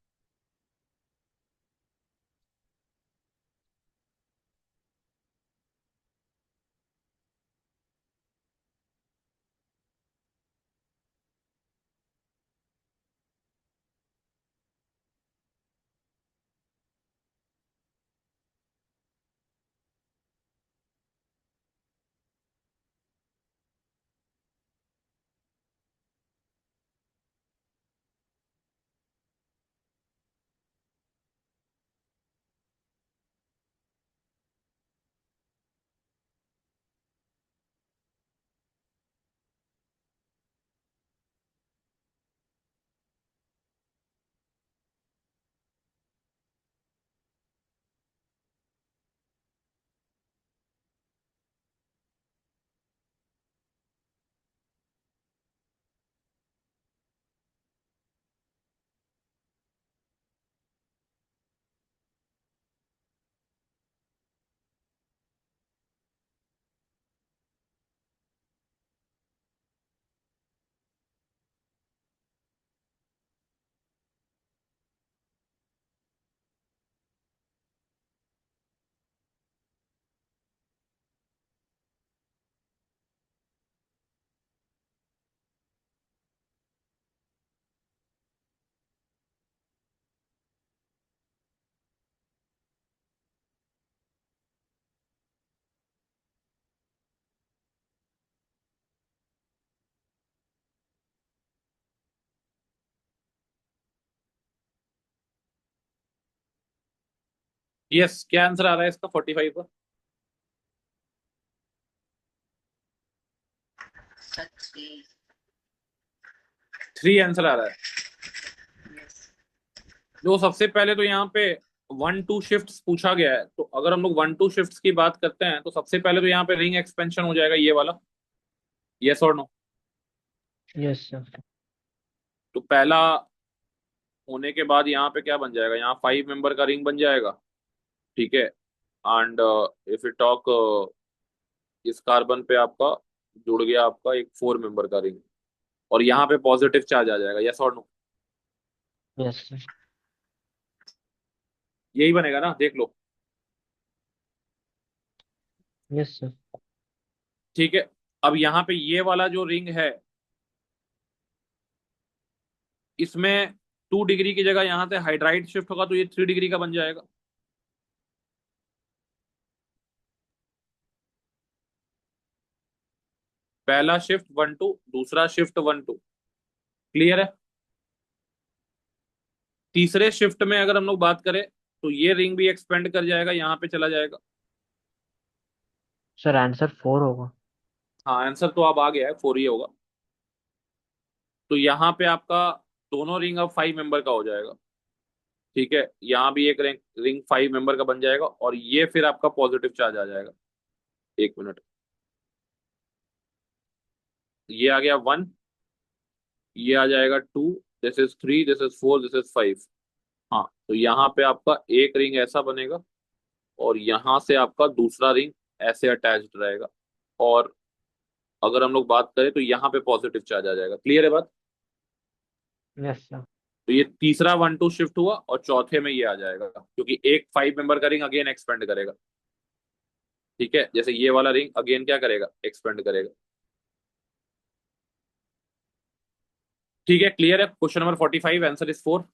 यस, क्या आंसर आ रहा है इसका 45 का? Sir, three. 3 आंसर आ रहा है। Yes. जो सबसे पहले तो यहाँ पे 1-2 शिफ्ट्स पूछा गया है, तो अगर हम लोग 1-2 शिफ्ट्स की बात करते हैं तो सबसे पहले तो यहाँ पे रिंग एक्सपेंशन हो जाएगा ये वाला। यस और नो? Yes sir. तो पहला होने के बाद यहाँ पे क्या बन जाएगा, यहाँ 5 मेंबर का रिंग बन जाएगा। ठीक है। एंड इफ यू टॉक, इस कार्बन पे आपका जुड़ गया आपका एक 4 मेंबर का रिंग, और यहाँ पे पॉजिटिव चार्ज आ जाएगा। यस और नो? Yes sir. यही बनेगा ना, देख लो। Yes sir. ठीक है। अब यहाँ पे ये वाला जो रिंग है, इसमें 2 डिग्री की जगह यहाँ से हाइड्राइड शिफ्ट होगा तो ये 3 डिग्री का बन जाएगा। पहला शिफ्ट 1-2, दूसरा शिफ्ट 1-2। क्लियर है? तीसरे शिफ्ट में अगर हम लोग बात करें तो ये रिंग भी एक्सपेंड कर जाएगा, यहाँ पे चला जाएगा। सर आंसर 4 होगा। हाँ, आंसर तो अब आ गया है, 4 ही होगा। तो यहाँ पे आपका दोनों रिंग अब 5 मेंबर का हो जाएगा। ठीक है, यहाँ भी एक रिंग रिंग 5 मेंबर का बन जाएगा, और ये फिर आपका पॉजिटिव चार्ज आ जाएगा। 1 मिनट, ये आ गया 1, ये आ जाएगा 2, this is 3, this is 4, this is 5। हाँ, तो यहाँ पे आपका एक रिंग ऐसा बनेगा, और यहाँ से आपका दूसरा रिंग ऐसे अटैच्ड रहेगा, और अगर हम लोग बात करें तो यहाँ पे पॉजिटिव चार्ज आ जाएगा। क्लियर है बात? Yes sir. तो ये तीसरा 1-2 शिफ्ट हुआ, और चौथे में ये आ जाएगा, क्योंकि एक 5 मेंबर का रिंग अगेन एक्सपेंड करेगा। ठीक है, जैसे ये वाला रिंग अगेन क्या करेगा, एक्सपेंड करेगा। ठीक है, क्लियर है? Question number 45, answer is 4।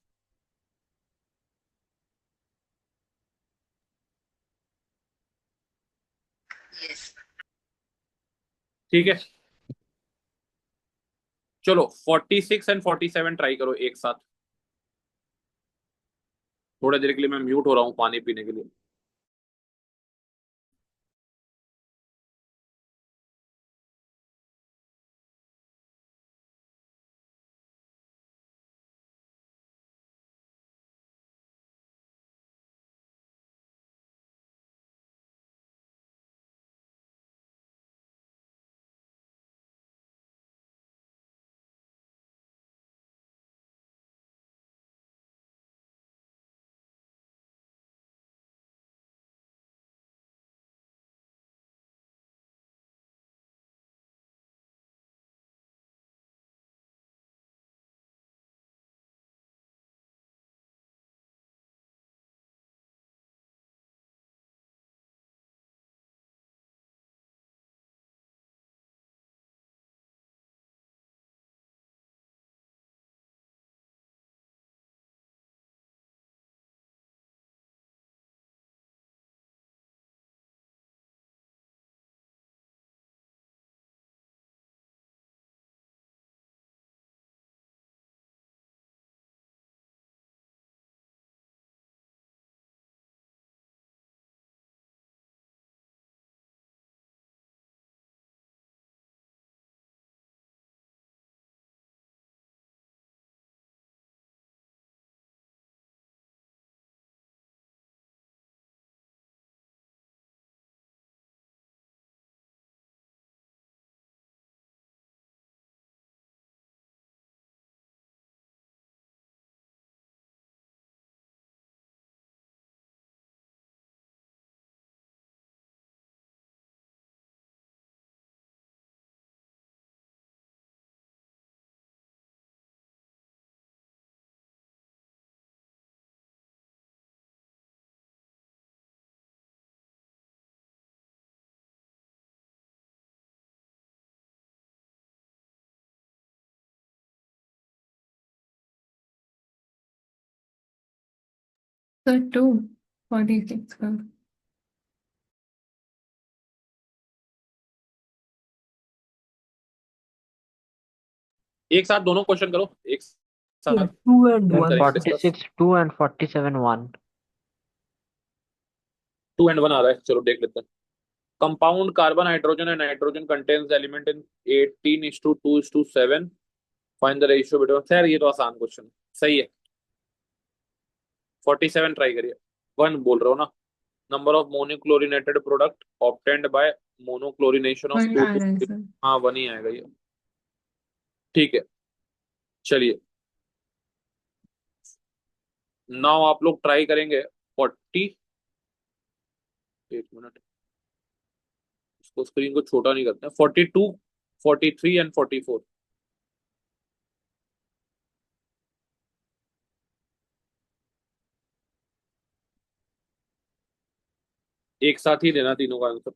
Yes. ठीक है, चलो 46 एंड 47 ट्राई करो एक साथ। थोड़ी देर के लिए मैं म्यूट हो रहा हूँ पानी पीने के लिए। सर 2, 46 का। एक साथ दोनों क्वेश्चन करो, एक Sir, साथ 2 and फिर 1, करेंगे sir. डिस्कस। 46 2 and 47 1। 2 and 1 आ रहा है, चलो देख लेते हैं। Compound carbon hydrogen and nitrogen contains element in 18:2:7। Find the ratio between. खैर ये तो आसान क्वेश्चन है, सही है। 47 ट्राई करिए। 1 बोल रहे हो ना। Number of monochlorinated product obtained by monochlorination of 1 two आ टू। रहा है सर। हाँ 1 ही आएगा ये। ठीक है, चलिए नाउ आप लोग ट्राई करेंगे 40। एक मिनट, इसको स्क्रीन को छोटा नहीं करते हैं। 42, 43 एंड 44। एक साथ ही देना तीनों का आंसर।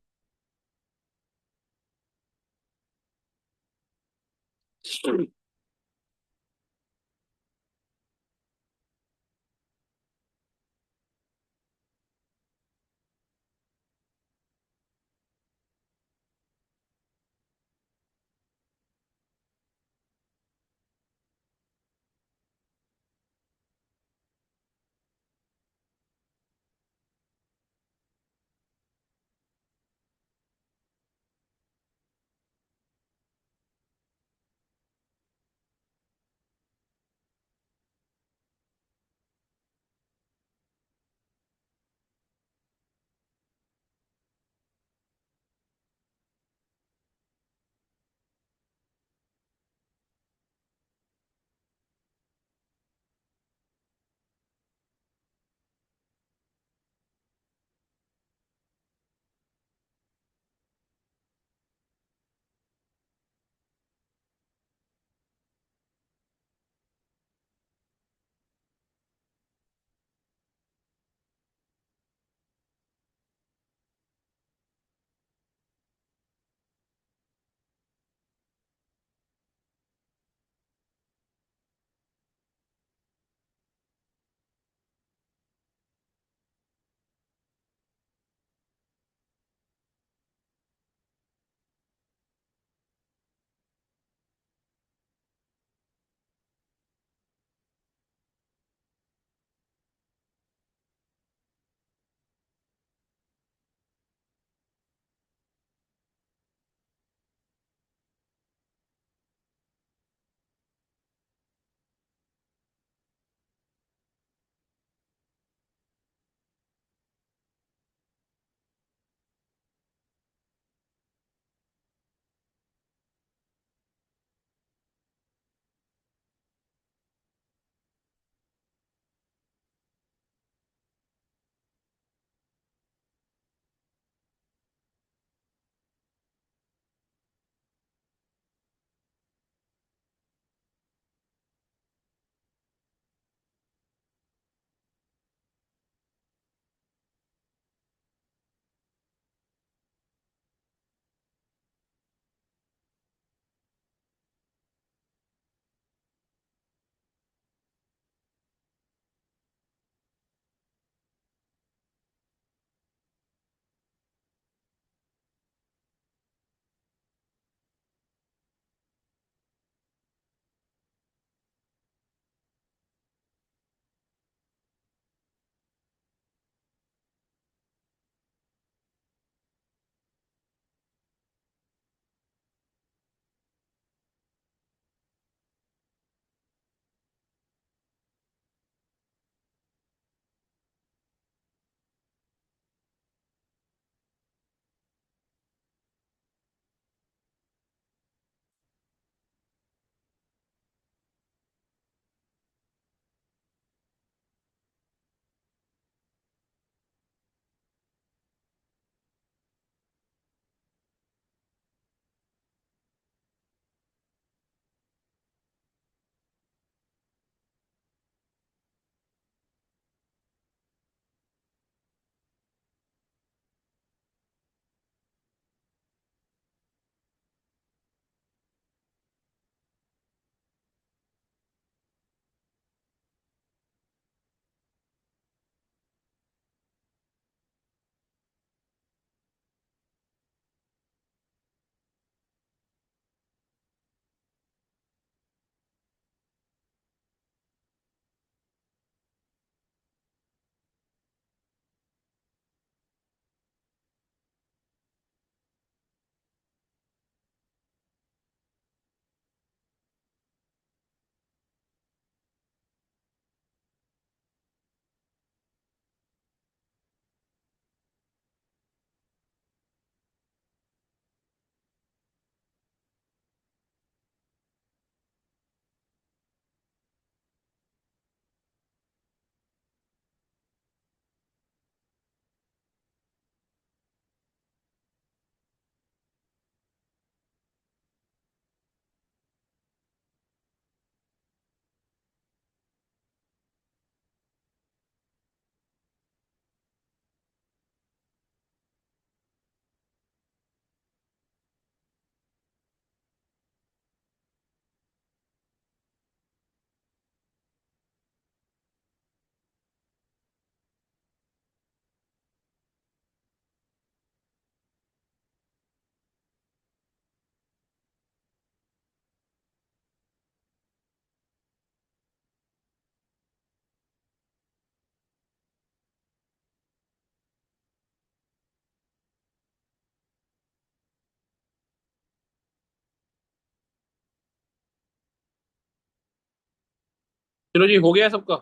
चलो जी, हो गया सबका।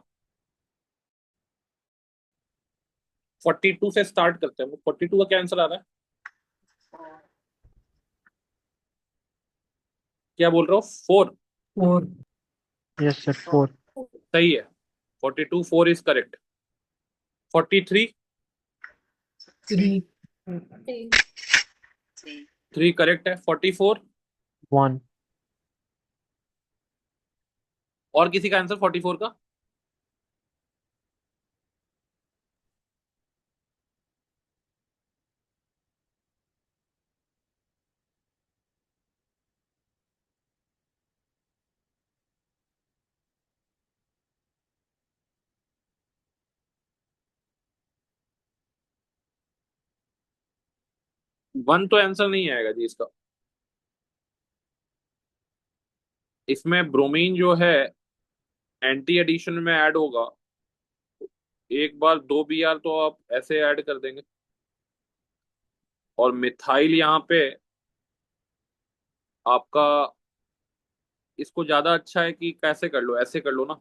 42 से स्टार्ट करते हैं। 42 का क्या आंसर आ रहा है? 4. क्या बोल रहे हो? 4? 4. Yes sir 4. 4. सही है। 42, 4 इज करेक्ट। 43? 3. 3. 3 करेक्ट है। 44? 1. और किसी का आंसर 44 का? वन तो आंसर नहीं आएगा जी इसका। इसमें ब्रोमीन जो है एंटी एडिशन में ऐड होगा। एक बार 2 Br तो आप ऐसे ऐड कर देंगे। और मिथाइल यहाँ पे आपका, इसको ज्यादा अच्छा है कि कैसे कर लो, ऐसे कर लो ना।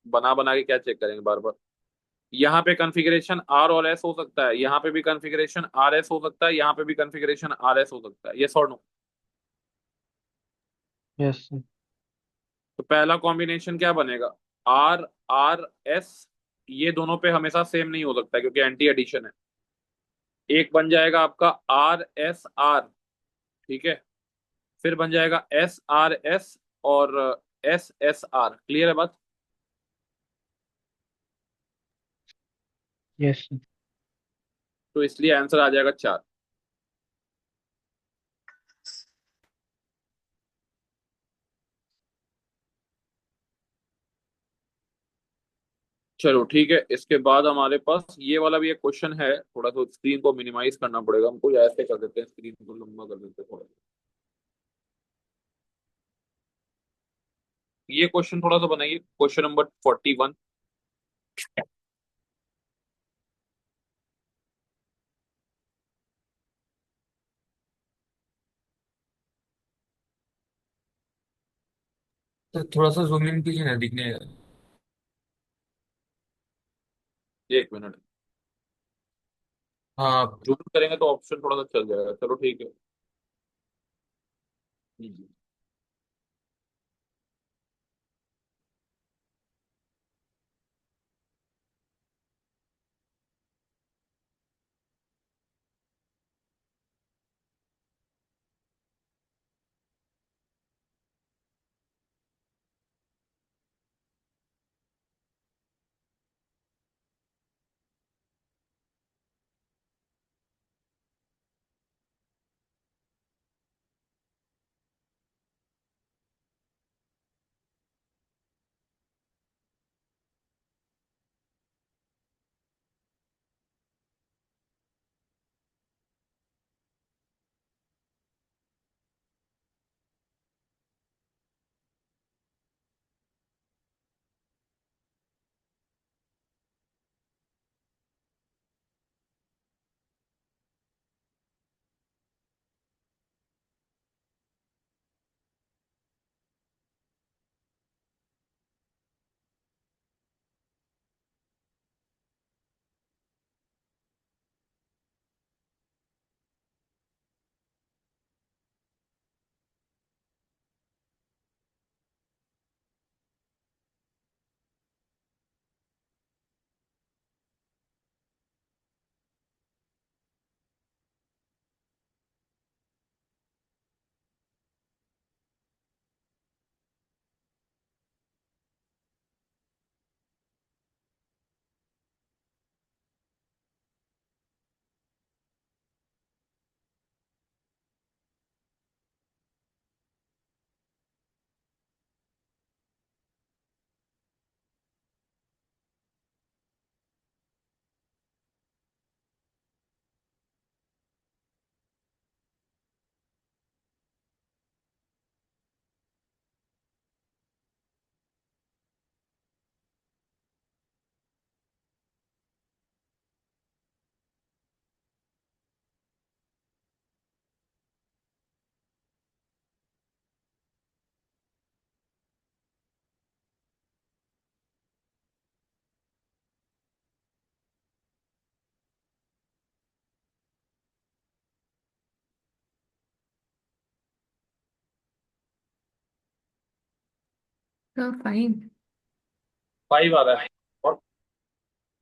बना बना के क्या चेक करेंगे बार बार। यहाँ पे कॉन्फ़िगरेशन आर और एस हो सकता है, यहाँ पे भी कॉन्फ़िगरेशन आर एस हो सकता है, यहाँ पे भी कॉन्फ़िगरेशन आर एस हो सकता है। ये और नो? Yes sir. तो पहला कॉम्बिनेशन क्या बनेगा? R R S. ये दोनों पे हमेशा सेम नहीं हो सकता क्योंकि एंटी एडिशन है। एक बन जाएगा आपका आर एस आर, ठीक है। फिर बन जाएगा एस आर एस और एस एस आर। क्लियर है बात? Yes sir. तो इसलिए आंसर आ जाएगा 4। चलो ठीक है, इसके बाद हमारे पास ये वाला भी एक क्वेश्चन है। थोड़ा सा स्क्रीन को मिनिमाइज करना पड़ेगा हमको, या ऐसे कर देते हैं, स्क्रीन को लंबा कर देते हैं थोड़ा। ये क्वेश्चन थोड़ा सा बनाइए, क्वेश्चन नंबर 41। तो थोड़ा सा जूम इन कीजिए ना, दिखने। 1 मिनट। हाँ। जूम करेंगे तो ऑप्शन थोड़ा सा चल जाएगा। चलो ठीक है। हम्म। तो फाइन। 5 आ रहा है।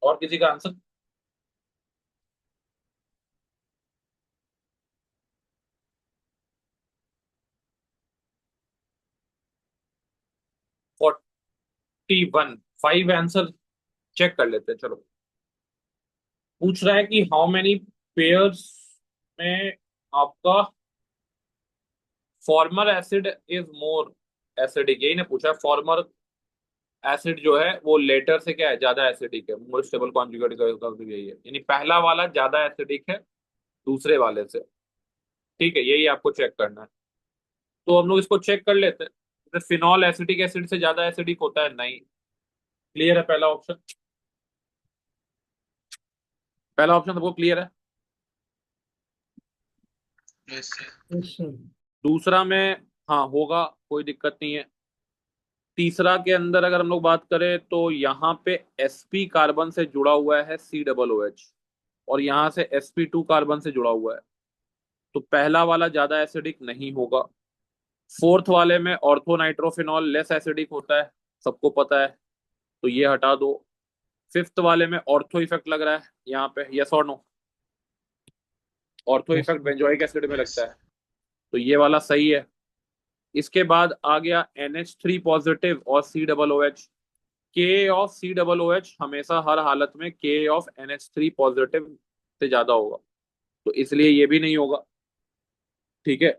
और किसी का answer? Forty one 5 answer check कर लेते हैं, चलो। पूछ रहा है कि हाउ मेनी पेयर्स में आपका farmer acid is more acidic, यही ने पूछा है। फॉर्मर एसिड जो है वो लेटर से क्या है, ज्यादा एसिडिक है। मोर स्टेबल कॉन्जुगेट का भी यही है, यानी पहला वाला ज्यादा एसिडिक है दूसरे वाले से। ठीक है, यही आपको चेक करना है। तो हम लोग इसको चेक कर लेते हैं। जैसे फिनॉल एसिटिक एसिड से ज्यादा एसिडिक होता है? नहीं। क्लियर है पहला ऑप्शन? पहला ऑप्शन सबको क्लियर है? Yes, sir. Yes, sir. दूसरा में हाँ होगा, कोई दिक्कत नहीं है। तीसरा के अंदर अगर हम लोग बात करें तो यहाँ पे sp कार्बन से जुड़ा हुआ है COOH, और यहाँ से sp2 कार्बन से जुड़ा हुआ है, तो पहला वाला ज्यादा एसिडिक नहीं होगा। फोर्थ वाले में ऑर्थो नाइट्रोफिनॉल लेस एसिडिक होता है, सबको पता है, तो ये हटा दो। फिफ्थ वाले में ऑर्थो इफेक्ट लग रहा है यहाँ पे, यस और no? Ortho Yes, effect sir. Benzoic acid में लगता Yes. है, तो ये वाला सही है। इसके बाद आ गया NH3 पॉजिटिव और COOH। के ऑफ COOH हमेशा हर हालत में के ऑफ NH3 पॉजिटिव से ज्यादा होगा, तो इसलिए ये भी नहीं होगा। ठीक है।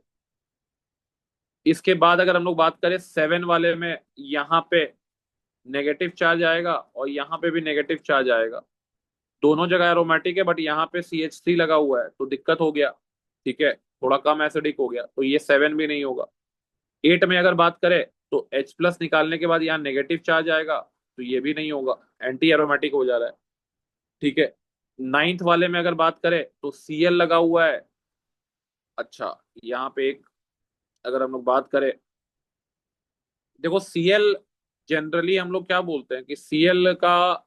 इसके बाद अगर हम लोग बात करें 7 वाले में, यहाँ पे नेगेटिव चार्ज आएगा और यहाँ पे भी नेगेटिव चार्ज आएगा। दोनों जगह एरोमेटिक है, बट यहाँ पे CH3 लगा हुआ है, तो दिक्कत हो गया। ठीक है, थोड़ा कम एसिडिक हो गया, तो ये 7 भी नहीं होगा। 8 में अगर बात करें तो H+ निकालने के बाद यहाँ नेगेटिव चार्ज आएगा, तो ये भी नहीं होगा, एंटी एरोमेटिक हो जा रहा है। ठीक है। 9th वाले में अगर बात करें तो Cl लगा हुआ है। अच्छा, यहाँ पे एक अगर हम लोग बात करें, देखो Cl जनरली हम लोग क्या बोलते हैं कि Cl का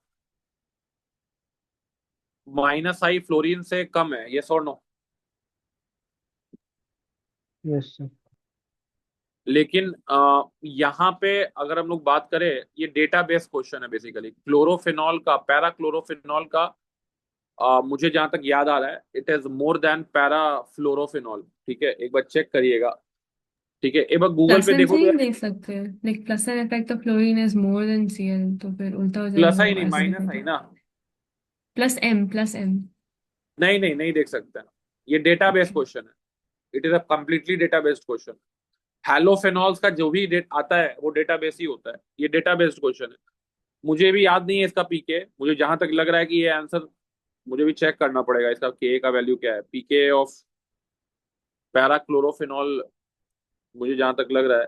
-I फ्लोरीन से कम है, ये और नो? Yes sir. लेकिन यहाँ पे अगर हम लोग बात करें, ये डेटा बेस क्वेश्चन है बेसिकली। क्लोरोफिनॉल का, पैरा क्लोरोफिनॉल का, मुझे जहां तक याद आ रहा है, it is more than para fluorophenol. ठीक है, एक बार चेक करिएगा। ठीक है, एक बार गूगल प्लस पे एन से देखो नहीं तो। देख सकते? Like plus N effect of fluorine is more than Cl, तो फिर उल्टा हो जाएगा, प्लस आई वो नहीं, एसिड माइनस आई इफेक्ट। ना? Plus M. नहीं नहीं नहीं देख सकते हैं। ये डेटा बेस्ड ओके। क्वेश्चन है। It is a completely data based question. Halophenols का जो भी आता है वो डेटा बेस ही होता है, ये डेटा बेस्ड क्वेश्चन है। मुझे भी याद नहीं है इसका पीके, मुझे जहां तक लग रहा है कि ये आंसर मुझे भी चेक करना पड़ेगा, इसका के का वैल्यू क्या है, पीके ऑफ पैराक्लोरोफिनॉल। मुझे जहां तक लग रहा है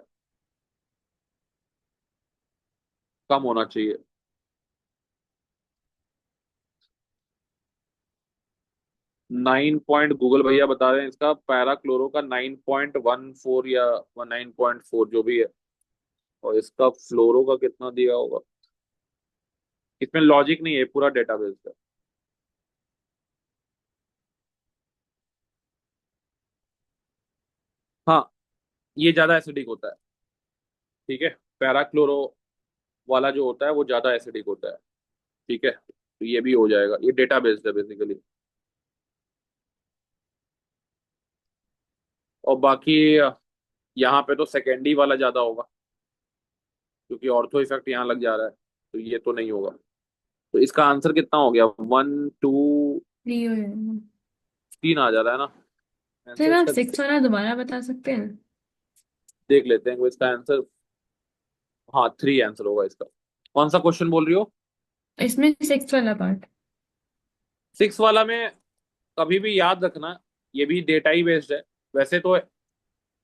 कम होना चाहिए। 9 गूगल भैया बता रहे हैं, इसका पैराक्लोरो का 9.14 या 9.4 जो भी है, और इसका फ्लोरो का कितना दिया होगा। इसमें लॉजिक नहीं है, पूरा डेटाबेस है। हाँ, ये ज्यादा एसिडिक होता है। ठीक है, पैराक्लोरो वाला जो होता है वो ज्यादा एसिडिक होता है। ठीक है, तो ये भी हो जाएगा, ये डेटा बेस्ड है बेसिकली। और बाकी यहाँ पे तो सेकेंडरी वाला ज्यादा होगा, क्योंकि ऑर्थो इफेक्ट यहाँ लग जा रहा है, तो ये तो नहीं होगा। तो इसका आंसर कितना हो गया, 1 2 फ्री हो जाएगा। 3 आ जा रहा है ना फिर आंसर आप इसका? 6 वाला दोबारा बता सकते हैं? देख लेते हैं, इसका आंसर हाँ 3 आंसर होगा इसका। कौन सा क्वेश्चन बोल रही हो? इसमें 6 वाला पार्ट। 6 वाला में कभी भी याद रखना, ये भी डेटा ही बेस्ड है वैसे तो।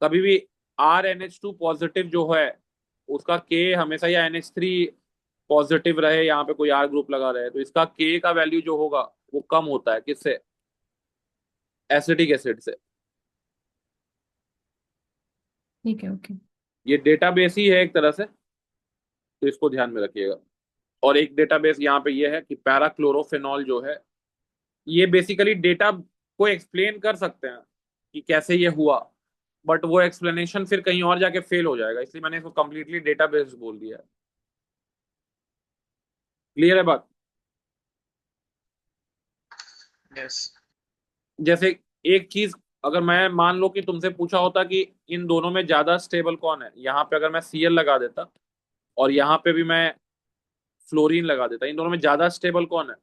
कभी भी RNH2 पॉजिटिव जो है उसका के हमेशा, या NH3 पॉजिटिव रहे, यहाँ पे कोई R ग्रुप लगा रहे, तो इसका के का वैल्यू जो होगा वो कम होता है, किससे? एसिटिक एसिड से। ठीक है, ओके। ये डेटाबेस ही है एक तरह से, तो इसको ध्यान में रखिएगा। और एक डेटाबेस यहाँ पे ये है कि पैराक्लोरोफेनॉल जो है, ये बेसिकली डेटा को एक्सप्लेन कर सकते हैं कि कैसे ये हुआ। बट वो एक्सप्लेनेशन फिर कहीं और जाके फेल हो जाएगा, इसलिए मैंने इसको कंप्लीटली डेटा बेस्ड बोल दिया है। क्लियर है बात? Yes. जैसे एक चीज, अगर मैं मान लो कि तुमसे पूछा होता कि इन दोनों में ज्यादा स्टेबल कौन है, यहाँ पे अगर मैं Cl लगा देता और यहाँ पे भी मैं फ्लोरीन लगा देता, इन दोनों में ज्यादा स्टेबल कौन है?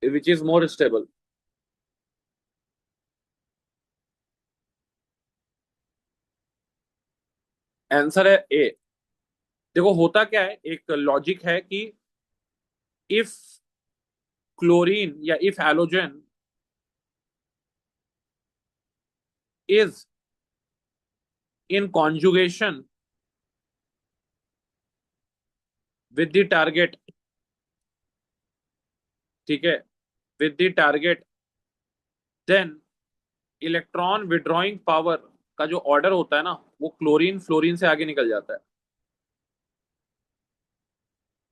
Which is more stable? Answer है ए। देखो होता क्या है, एक लॉजिक है कि इफ क्लोरीन या if halogen is in conjugation with the target, ठीक है, with the target, then electron withdrawing power का जो ऑर्डर होता है ना, वो क्लोरीन फ्लोरीन से आगे निकल जाता है,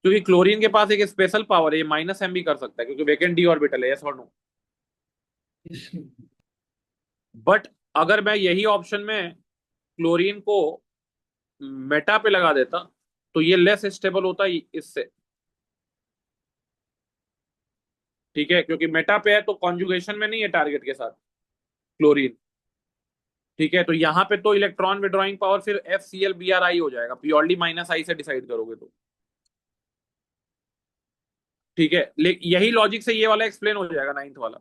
क्योंकि क्लोरीन के पास एक स्पेशल पावर है, ये -m भी कर सकता है क्योंकि वेकेंट डी ऑर्बिटल है। यस और नो? बट अगर मैं यही ऑप्शन में क्लोरीन को मेटा पे लगा देता तो ये लेस स्टेबल होता इससे, ठीक है, क्योंकि मेटा पे है तो कॉन्जुगेशन में नहीं है टारगेट के साथ क्लोरीन, ठीक है। तो यहाँ पे तो इलेक्ट्रॉन विड्रॉइंग पावर फिर FCl Br हो जाएगा, प्योरली -I से डिसाइड करोगे तो, ठीक है। यही लॉजिक से ये वाला एक्सप्लेन हो जाएगा 9th वाला,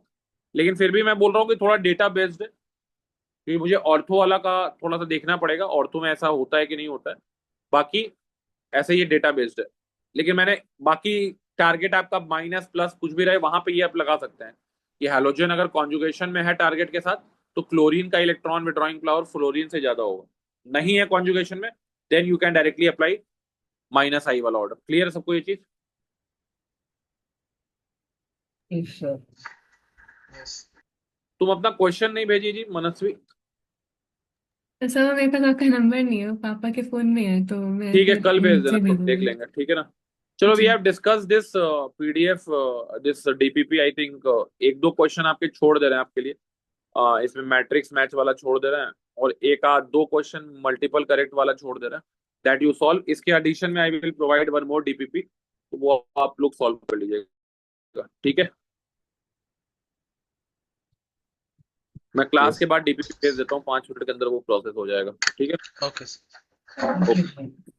लेकिन फिर भी मैं बोल रहा हूँ कि थोड़ा डेटा बेस्ड है, क्योंकि मुझे ऑर्थो वाला का थोड़ा सा देखना पड़ेगा, ऑर्थो में ऐसा होता है कि नहीं होता है। बाकी ऐसे ये डेटा बेस्ड है, लेकिन मैंने बाकी टारगेट आपका माइनस प्लस कुछ भी रहे वहां पे ये आप लगा सकते हैं कि हैलोजन अगर कॉन्जुगेशन में है टारगेट के साथ तो क्लोरीन का इलेक्ट्रॉन विड्रॉइंग पावर फ्लोरीन से ज्यादा होगा, नहीं है कॉन्जुगेशन में, then you can directly apply -I वाला ऑर्डर। क्लियर है सबको ये चीज? Yes, sir. Yes. तुम अपना क्वेश्चन नहीं भेजी जी मनस्वी? तो सर मेरे पास आपका नंबर नहीं है, वो पापा के फोन में है, तो मैं ठीक है, फिर कल भेज देना, उनसे तो देख भेजूंगी। लेंगे, ठीक है ना। चलो, we ji. Have discuss this PDF, this DPP। I think एक दो क्वेश्चन आपके छोड़ दे रहे हैं आपके लिए, इसमें मैट्रिक्स मैच वाला छोड़ दे रहे हैं और एक आध दो क्वेश्चन मल्टीपल करेक्ट वाला छोड़ दे रहे हैं, दैट यू सॉल्व। इसके एडिशन में I will provide one more DPP, तो वो आप लोग सॉल्व कर लीजिएगा, ठीक है। मैं क्लास के यस बाद DPP भेज देता हूँ, 5 मिनट के अंदर वो प्रोसेस हो जाएगा, ठीक है। Okay, sir. Okay, okay. sir.